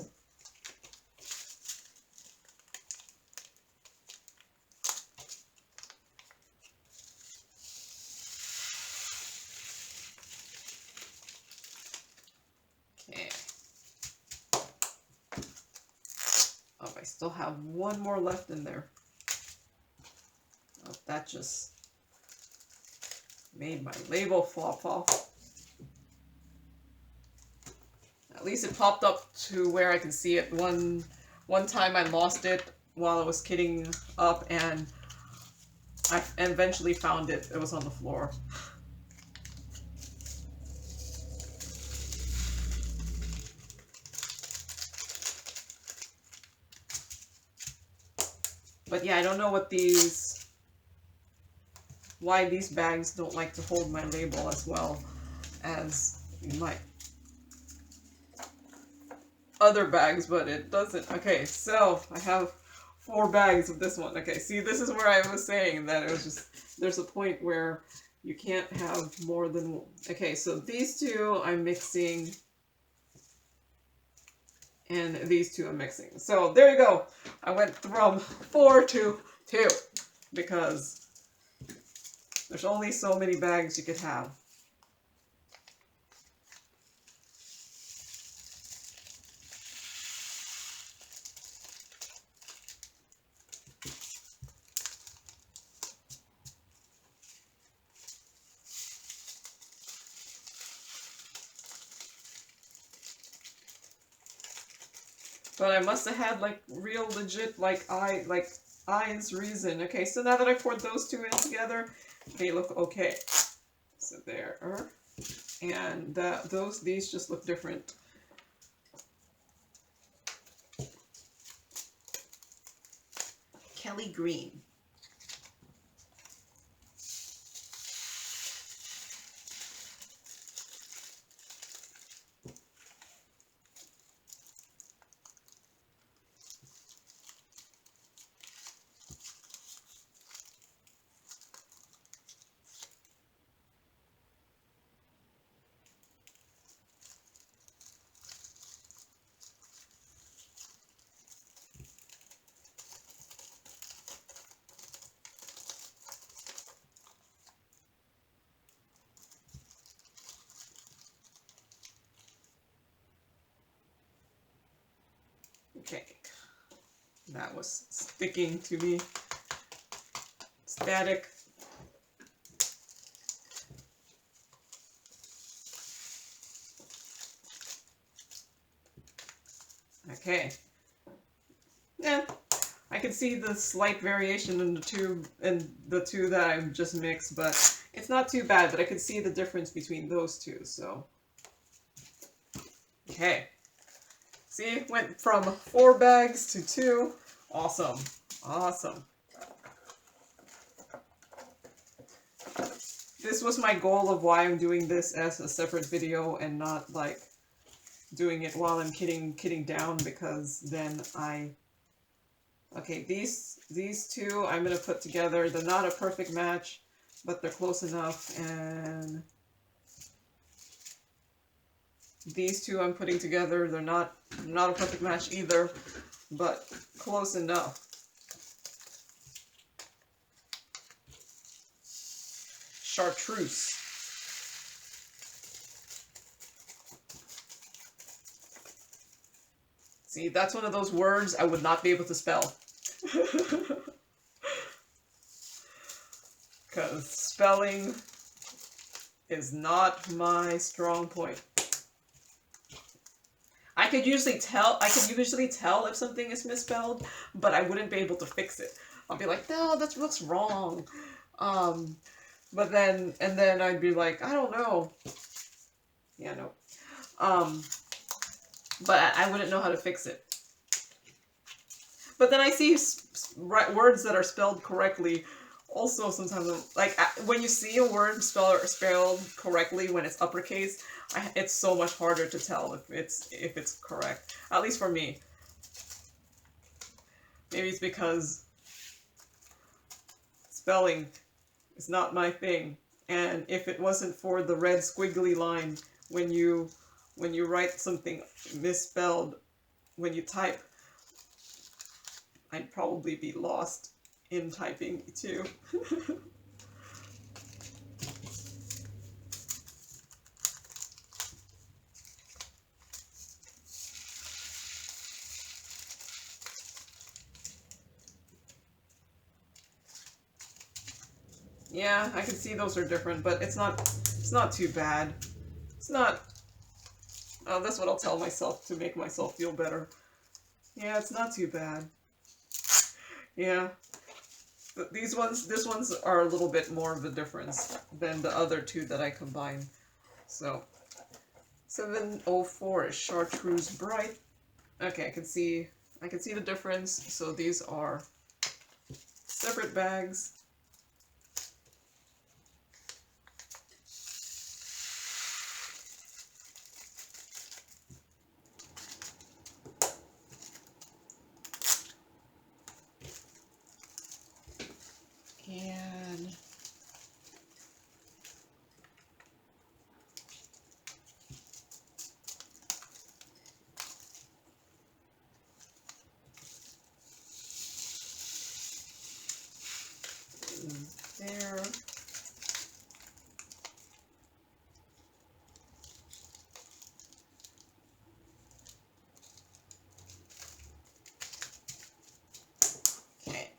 Okay. Oh, I still have one more left in there. Oh, that just made my label flop off. At least it popped up to where I can see it. One time I lost it while I was kitting up, and I eventually found it. It was on the floor. But yeah, I don't know why these bags don't like to hold my label as well as my other bags, but it doesn't. Okay, so I have 4 bags of this one. Okay, see, this is where I was saying that it was just, there's a point where you can't have more than one. Okay, so these two I'm mixing, and these two I'm mixing. So there you go. I went from 4 to 2 because there's only so many bags you could have. But I must have had like real legit eyes reason. Okay, so now that I poured those two in together, they look okay. So there. And these just look different. Kelly Green. Okay. That was sticking to me. Static. Okay. Yeah, I can see the slight variation in the two that I've just mixed, but it's not too bad, but I can see the difference between those two, so. Okay. See, went from 4 bags to 2. Awesome. Awesome. This was my goal of why I'm doing this as a separate video and not like doing it while I'm kitting down, because then okay, these two I'm gonna put together. They're not a perfect match, but they're close enough, and these two I'm putting together. They're not a perfect match either, but close enough. Chartreuse. See, that's one of those words I would not be able to spell. Because spelling is not my strong point. I could usually tell if something is misspelled, but I wouldn't be able to fix it. I'll be like, no, that looks wrong. But then I'd be like, I don't know. Yeah, no. But I wouldn't know how to fix it. But then I see words that are spelled correctly. Also, sometimes, like, when you see a word spelled correctly when it's uppercase, it's so much harder to tell if it's correct. At least for me. Maybe it's because spelling is not my thing. And if it wasn't for the red squiggly line when you write something misspelled when you type, I'd probably be lost in typing too. Yeah, I can see those are different, but it's not too bad. It's not. Oh, that's what I'll tell myself to make myself feel better. Yeah, it's not too bad. Yeah. This ones are a little bit more of a difference than the other two that I combined. So 704 is Chartreuse Bright. Okay, I can see the difference. So these are separate bags. And there. Okay.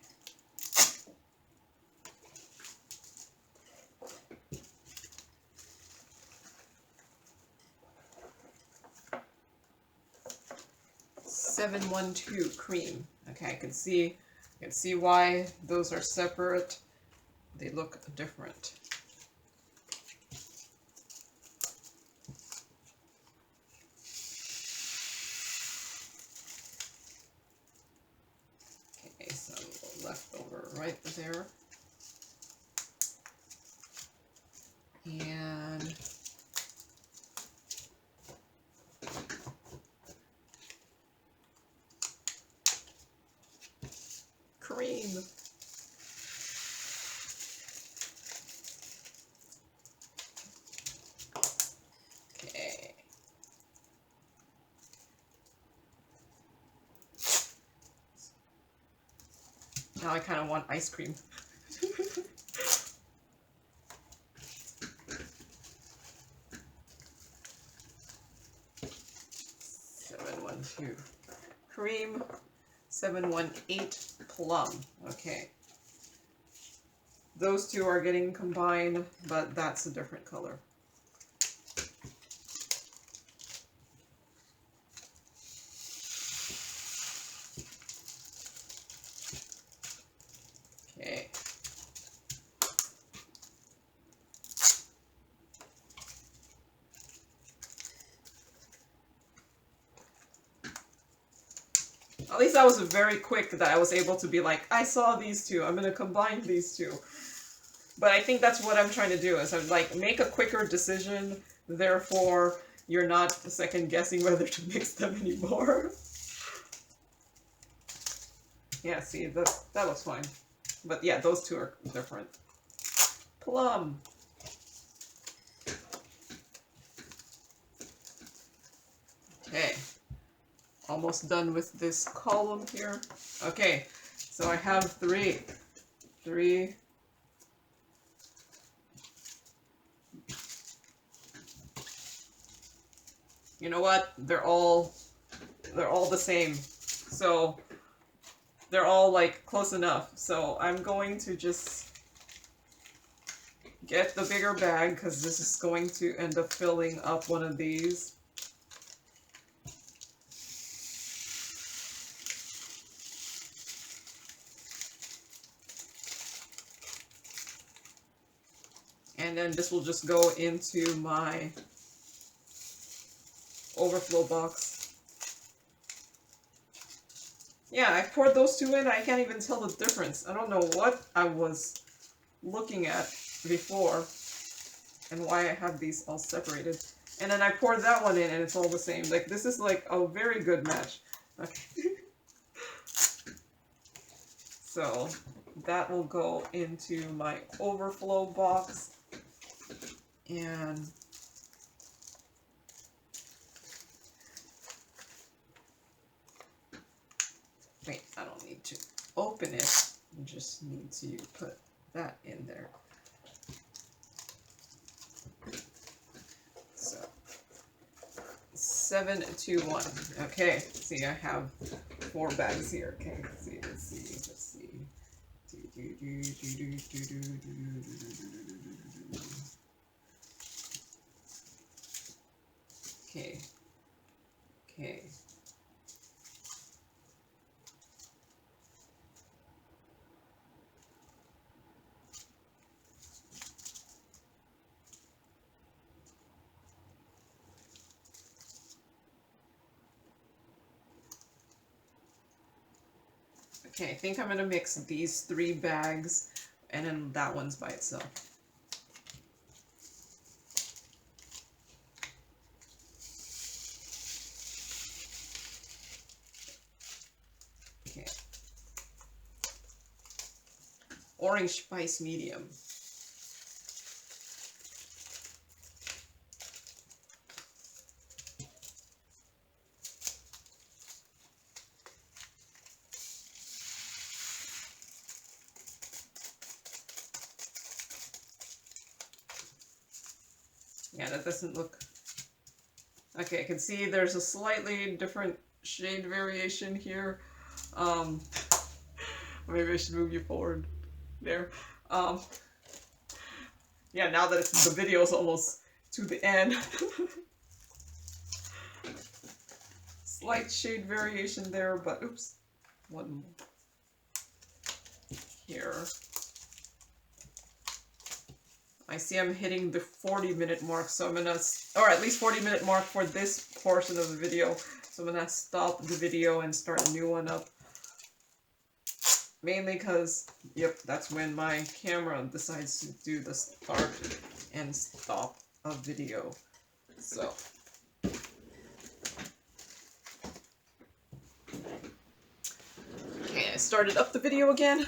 $712 cream. Okay, I can see why those are separate. They look different. Okay, so leftover right there. And cream. Okay. Now I kind of want ice cream. 712 cream, 718 plum. Okay. Those two are getting combined, but that's a different color. Okay. At least I was very quick that I was able to be like, I saw these two, I'm going to combine these two. But I think that's what I'm trying to do, is I'm like, make a quicker decision, therefore you're not second guessing whether to mix them anymore. Yeah, see, that looks fine. But yeah, those two are different. Plum. Okay. Almost done with this column here. Okay, so I have three. You know what? They're all the same. So they're all like close enough. So I'm going to just get the bigger bag because this is going to end up filling up one of these. And then this will just go into my overflow box. Yeah, I poured those two in. I can't even tell the difference. I don't know what I was looking at before and why I have these all separated. And then I poured that one in and it's all the same. Like, this is like a very good match. Okay. So that will go into my overflow box. And wait, I don't need to open it. I just need to put that in there. So 721. Okay, see, I have 4 bags here. Okay, let's see. Okay. Okay, I think I'm going to mix these 3 bags and then that one's by itself. Okay. Orange spice medium. Yeah, that doesn't look... Okay, I can see there's a slightly different shade variation here. Maybe I should move you forward there. Yeah, now that the video is almost to the end. Slight shade variation there, but oops. One more. Here. I see I'm hitting the 40-minute mark, so I'm gonna, or at least 40-minute mark for this portion of the video. So I'm gonna stop the video and start a new one up. Mainly because, yep, that's when my camera decides to do the start and stop of video. So. Okay, I started up the video again.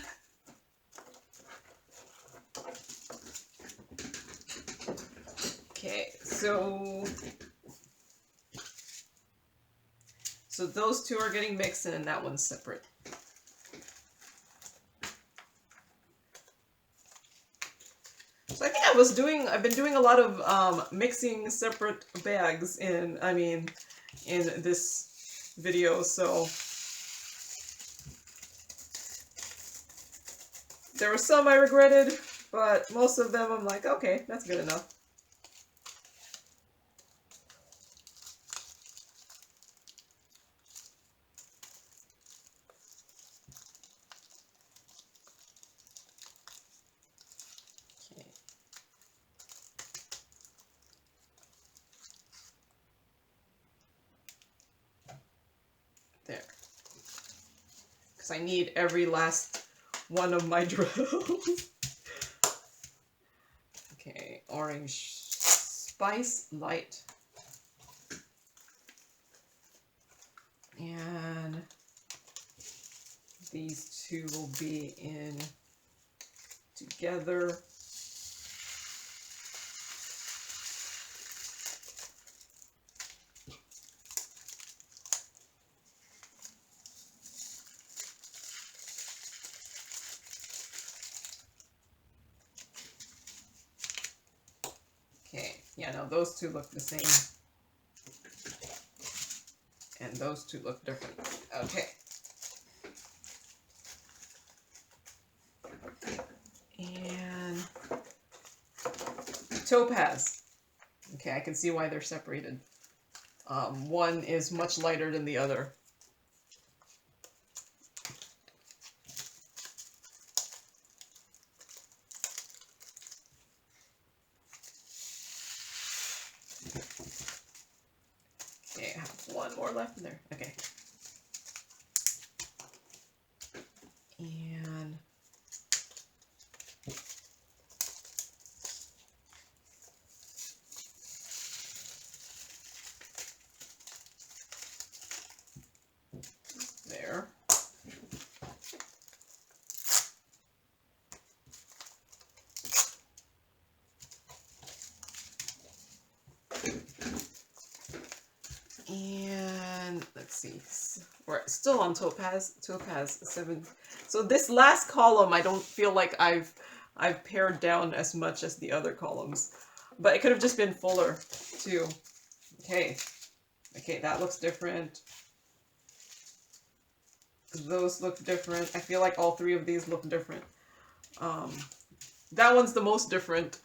Okay, so those two are getting mixed and that one's separate. So I think I've been doing a lot of mixing separate bags in this video, so There were some I regretted, but most of them I'm like, okay, that's good enough. Okay. There. Because I need every last one of my drills. Okay, orange spice light. And these two will be in together. Okay, yeah, now those two look the same. And those two look different. Okay. And topaz. Okay, I can see why they're separated. One is much lighter than the other. Okay, I have one more left in there. Okay. And there. And let's see, we're still on topaz 7. So this last column, I don't feel like I've pared down as much as the other columns, but it could have just been fuller too. Okay, that looks different. Those look different. I feel like all three of these look different. That one's the most different,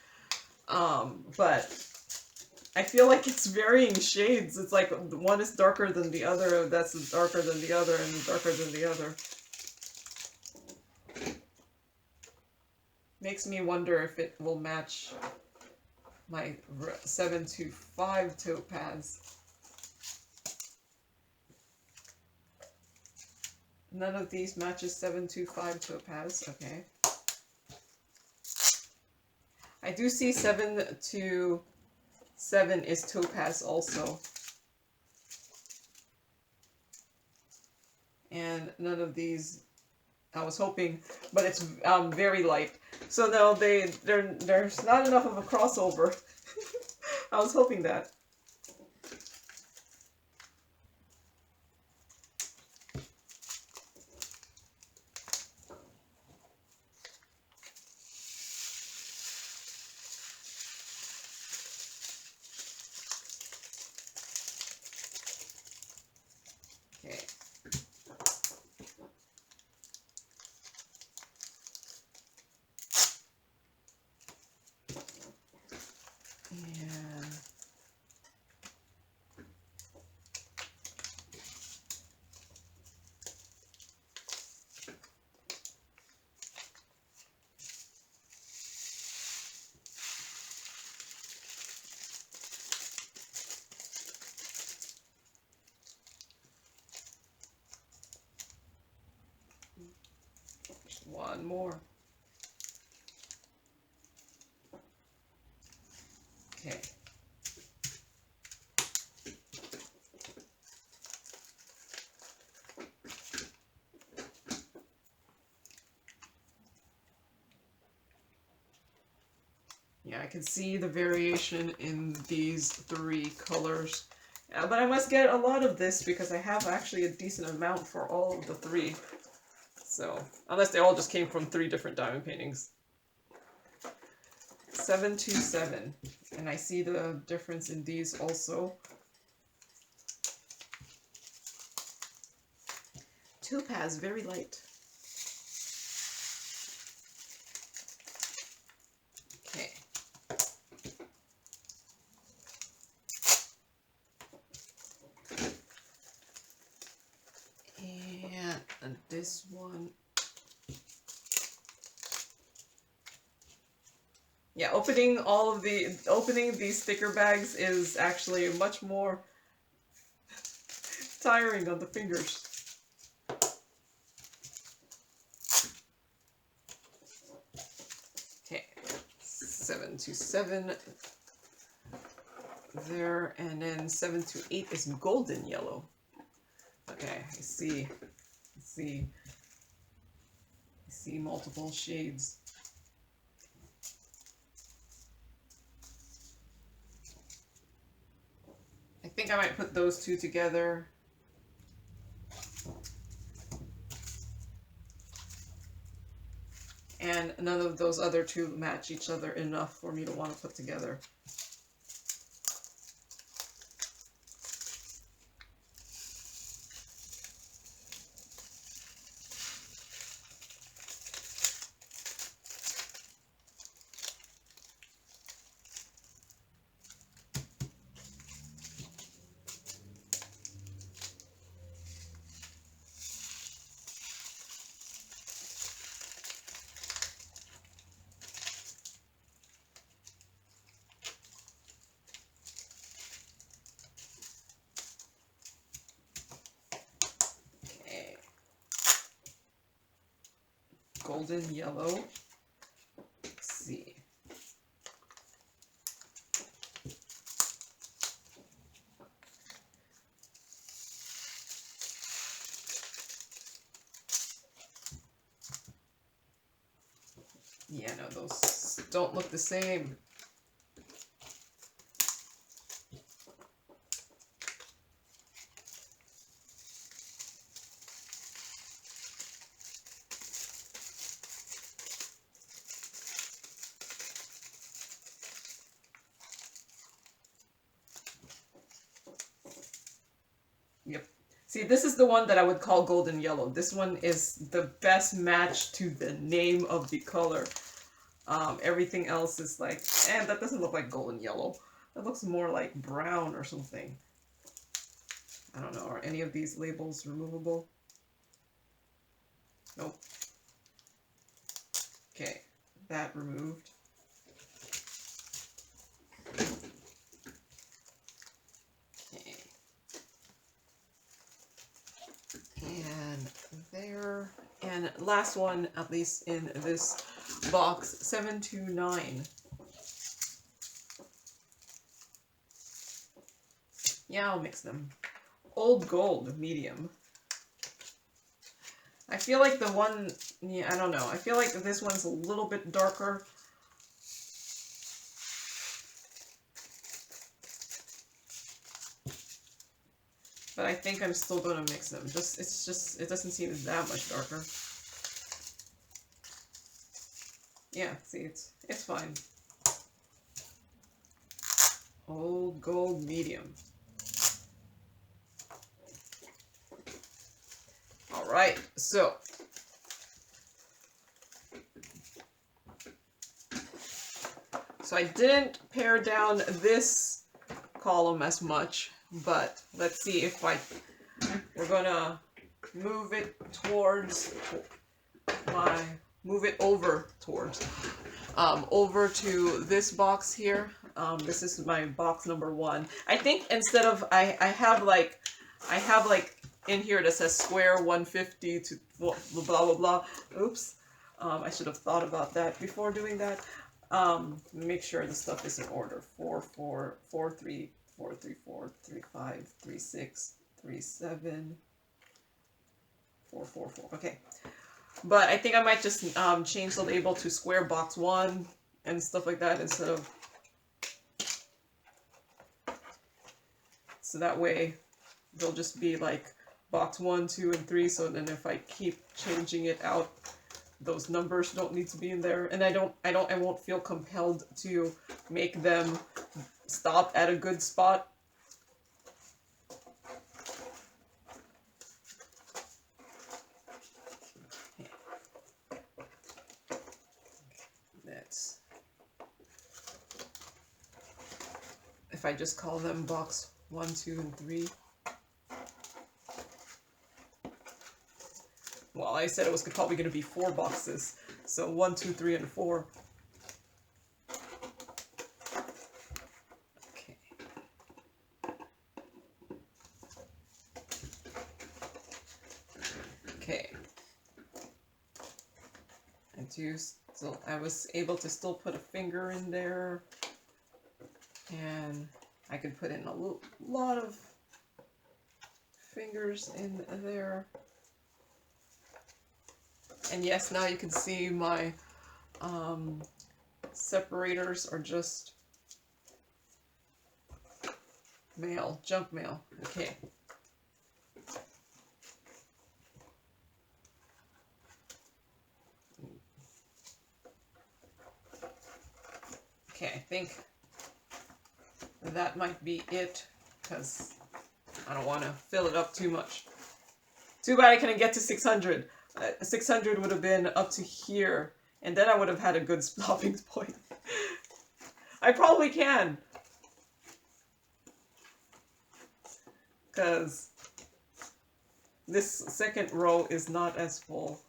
but I feel like it's varying shades. It's like one is darker than the other, that's darker than the other, and darker than the other. Makes me wonder if it will match my 725 topaz. None of these matches 725 topaz. Okay. I do see 727 is topaz also. And none of these, I was hoping, but it's very light. So now there's not enough of a crossover. I was hoping that. Okay. And one more. Okay. Yeah, I can see the variation in these three colors. But I must get a lot of this because I have actually a decent amount for all of the three. So, unless they all just came from 3 different diamond paintings. 727. And I see the difference in these also. Topaz, very light. this one. Yeah, opening these sticker bags is actually much more tiring on the fingers. Okay, 7 to 7 there, and then 7 to 8 is golden yellow. Okay, I see multiple shades. I think I might put those two together. And none of those other two match each other enough for me to want to put together. Golden yellow. Let's see. Yeah, no, those don't look the same. Yep. See, this is the one that I would call golden yellow. This one is the best match to the name of the color. Everything else is like, that doesn't look like golden yellow. That looks more like brown or something. I don't know, are any of these labels removable? Nope. Okay, that removed. Okay. And there. And last one, at least in this box, 7 to 9. Yeah, I'll mix them. Old Gold, medium. I feel like the one, yeah, I don't know. I feel like this one's a little bit darker. But I think I'm still going to mix them. It doesn't seem that much darker. Yeah, see, it's fine. Old Gold, medium. All right, so I didn't pare down this column as much, but let's see if we're gonna move it over to this box here. This is my box number 1. I think instead of, I have like in here that says square 150 to blah blah blah. Oops. I should have thought about that before doing that. Make sure the stuff is in order. 4 4 4 3 4 3 4 3 5 3 6 3 7 4 4 4. Okay. But I think I might just change the label to square box 1 and stuff like that instead of, so that way they'll just be like box 1, 2, and 3. So then if I keep changing it out, those numbers don't need to be in there, and I won't feel compelled to make them stop at a good spot. That's, if I just call them box 1, 2, and 3. Well, well, I said it was probably going to be 4 boxes. So 1, 2, 3, and 4. Okay. Okay. So I was able to still put a finger in there, and I could put in a lot of fingers in there. And yes, now you can see my separators are just mail, junk mail. Okay. Okay, I think that might be it, because I don't want to fill it up too much. Too bad I couldn't get to 600. 600 would have been up to here, and then I would have had a good stopping point. I probably can, because this second row is not as full.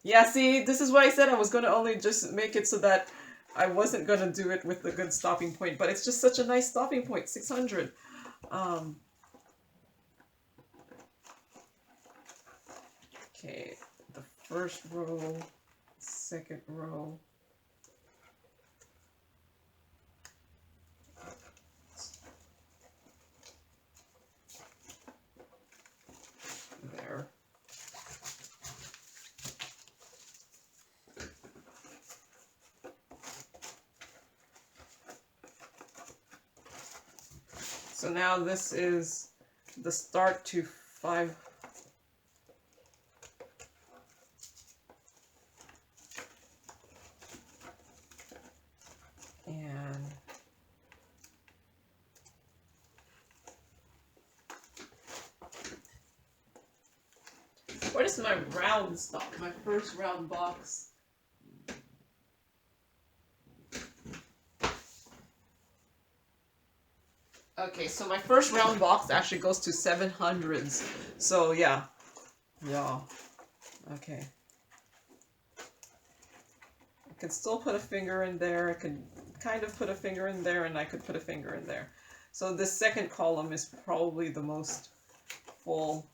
Yeah, see, this is why I said I was going to only just make it so that I wasn't going to do it with a good stopping point, but it's just such a nice stopping point, 600. Okay, the first row, second row. There. So now this is the start to 5. And what is my round stock? My first round box. Okay, so my first round box actually goes to 700s. So yeah. Yeah. Okay. I could still put a finger in there. I could kind of put a finger in there, and I could put a finger in there. So this second column is probably the most full.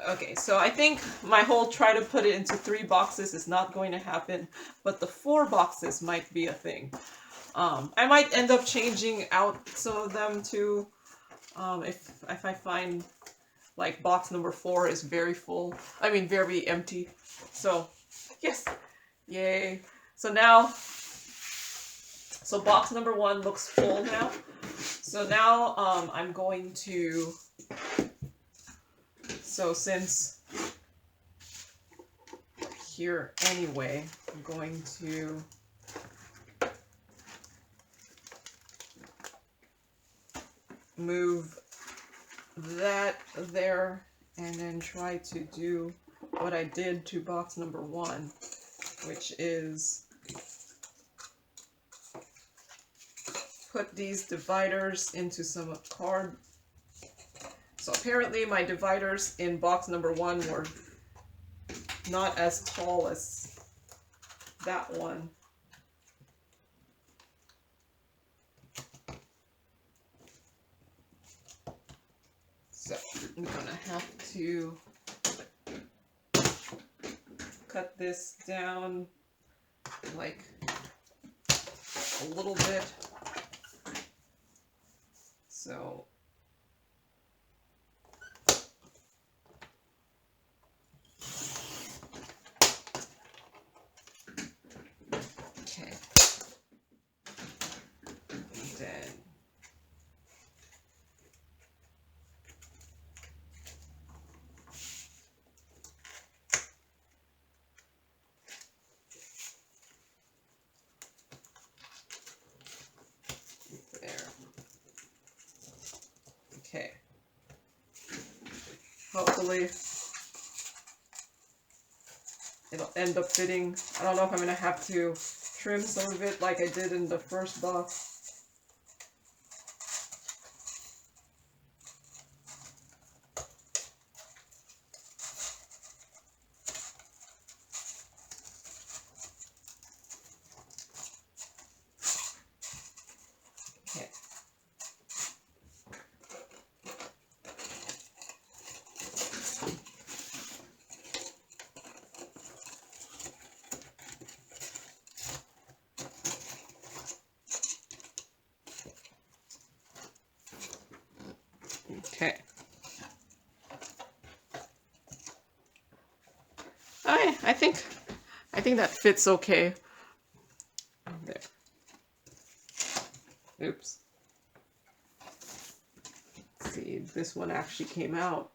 Okay, so I think my whole try to put it into 3 boxes is not going to happen, but the 4 boxes might be a thing. I might end up changing out some of them too, if I find like box number 4 is very full. I mean, very empty. So, yes, yay. So now, so box number 1 looks full now. So now I'm going to. So since here anyway, I'm going to move that there and then try to do what I did to box number 1, which is put these dividers into some card. So apparently my dividers in box number 1 were not as tall as that one. So I'm gonna have to cut this down like a little bit. So okay. Hopefully it'll end up fitting. I don't know if I'm going to have to trim some of it like I did in the first box. I think that fits okay. There. Oops. Let's see, this one actually came out.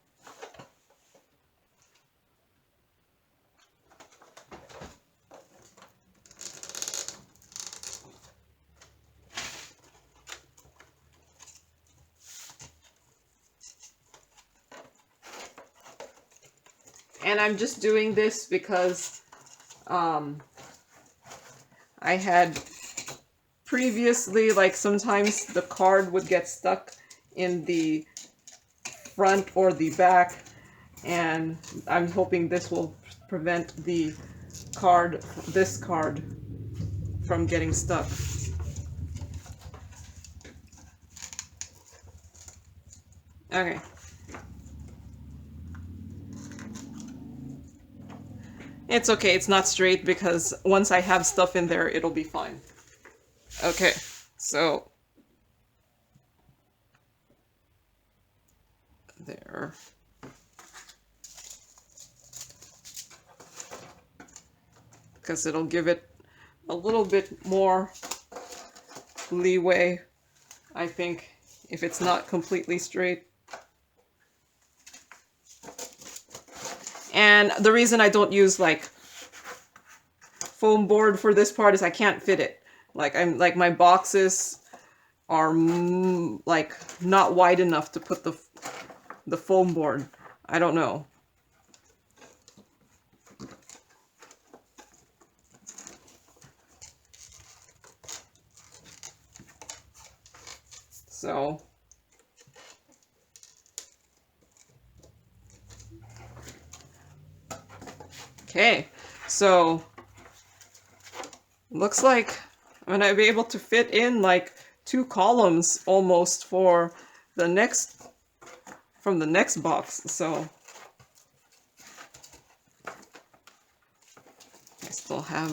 And I'm just doing this because I had previously, like, sometimes the card would get stuck in the front or the back, and I'm hoping this will prevent this card from getting stuck. Okay. It's okay, it's not straight because once I have stuff in there, it'll be fine. Okay, so there. Because it'll give it a little bit more leeway, I think, if it's not completely straight. And the reason I don't use like foam board for this part is I can't fit it. Like my boxes are like not wide enough to put the foam board. I don't know. So okay, so looks like I'm gonna be able to fit in like 2 columns almost for the next, from the next box. So I still have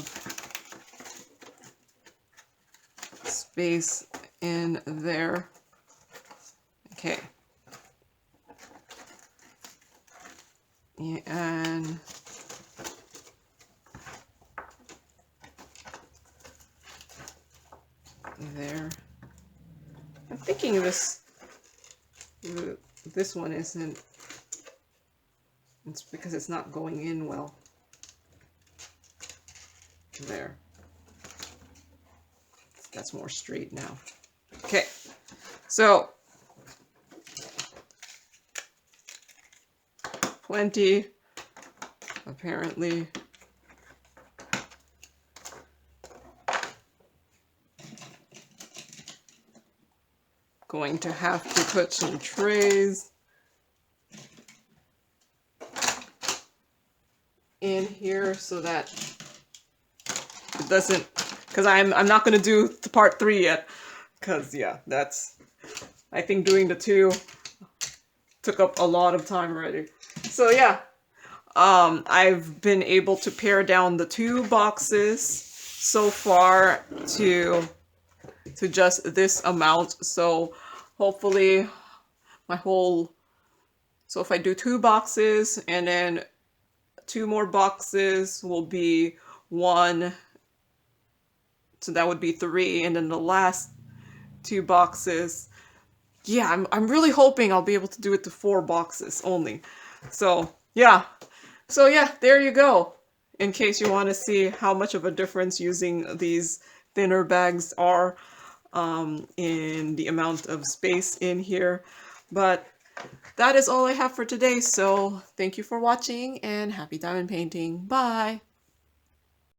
space in there. Okay. Yeah, and there. I'm thinking this one isn't. It's because it's not going in well. There. That's more straight now. Okay. So plenty, apparently. Going to have to put some trays in here so that it doesn't, because I'm not going to do the part 3 yet, because yeah, that's, I think doing the 2 took up a lot of time already. So yeah, I've been able to pare down the 2 boxes so far to just this amount. So hopefully so if I do 2 boxes and then 2 more boxes will be 1, so that would be 3, and then the last 2 boxes, yeah, I'm really hoping I'll be able to do it to 4 boxes only. So yeah, there you go, in case you want to see how much of a difference using these thinner bags are in the amount of space in here. But that is all I have for today, so thank you for watching and happy diamond painting. Bye!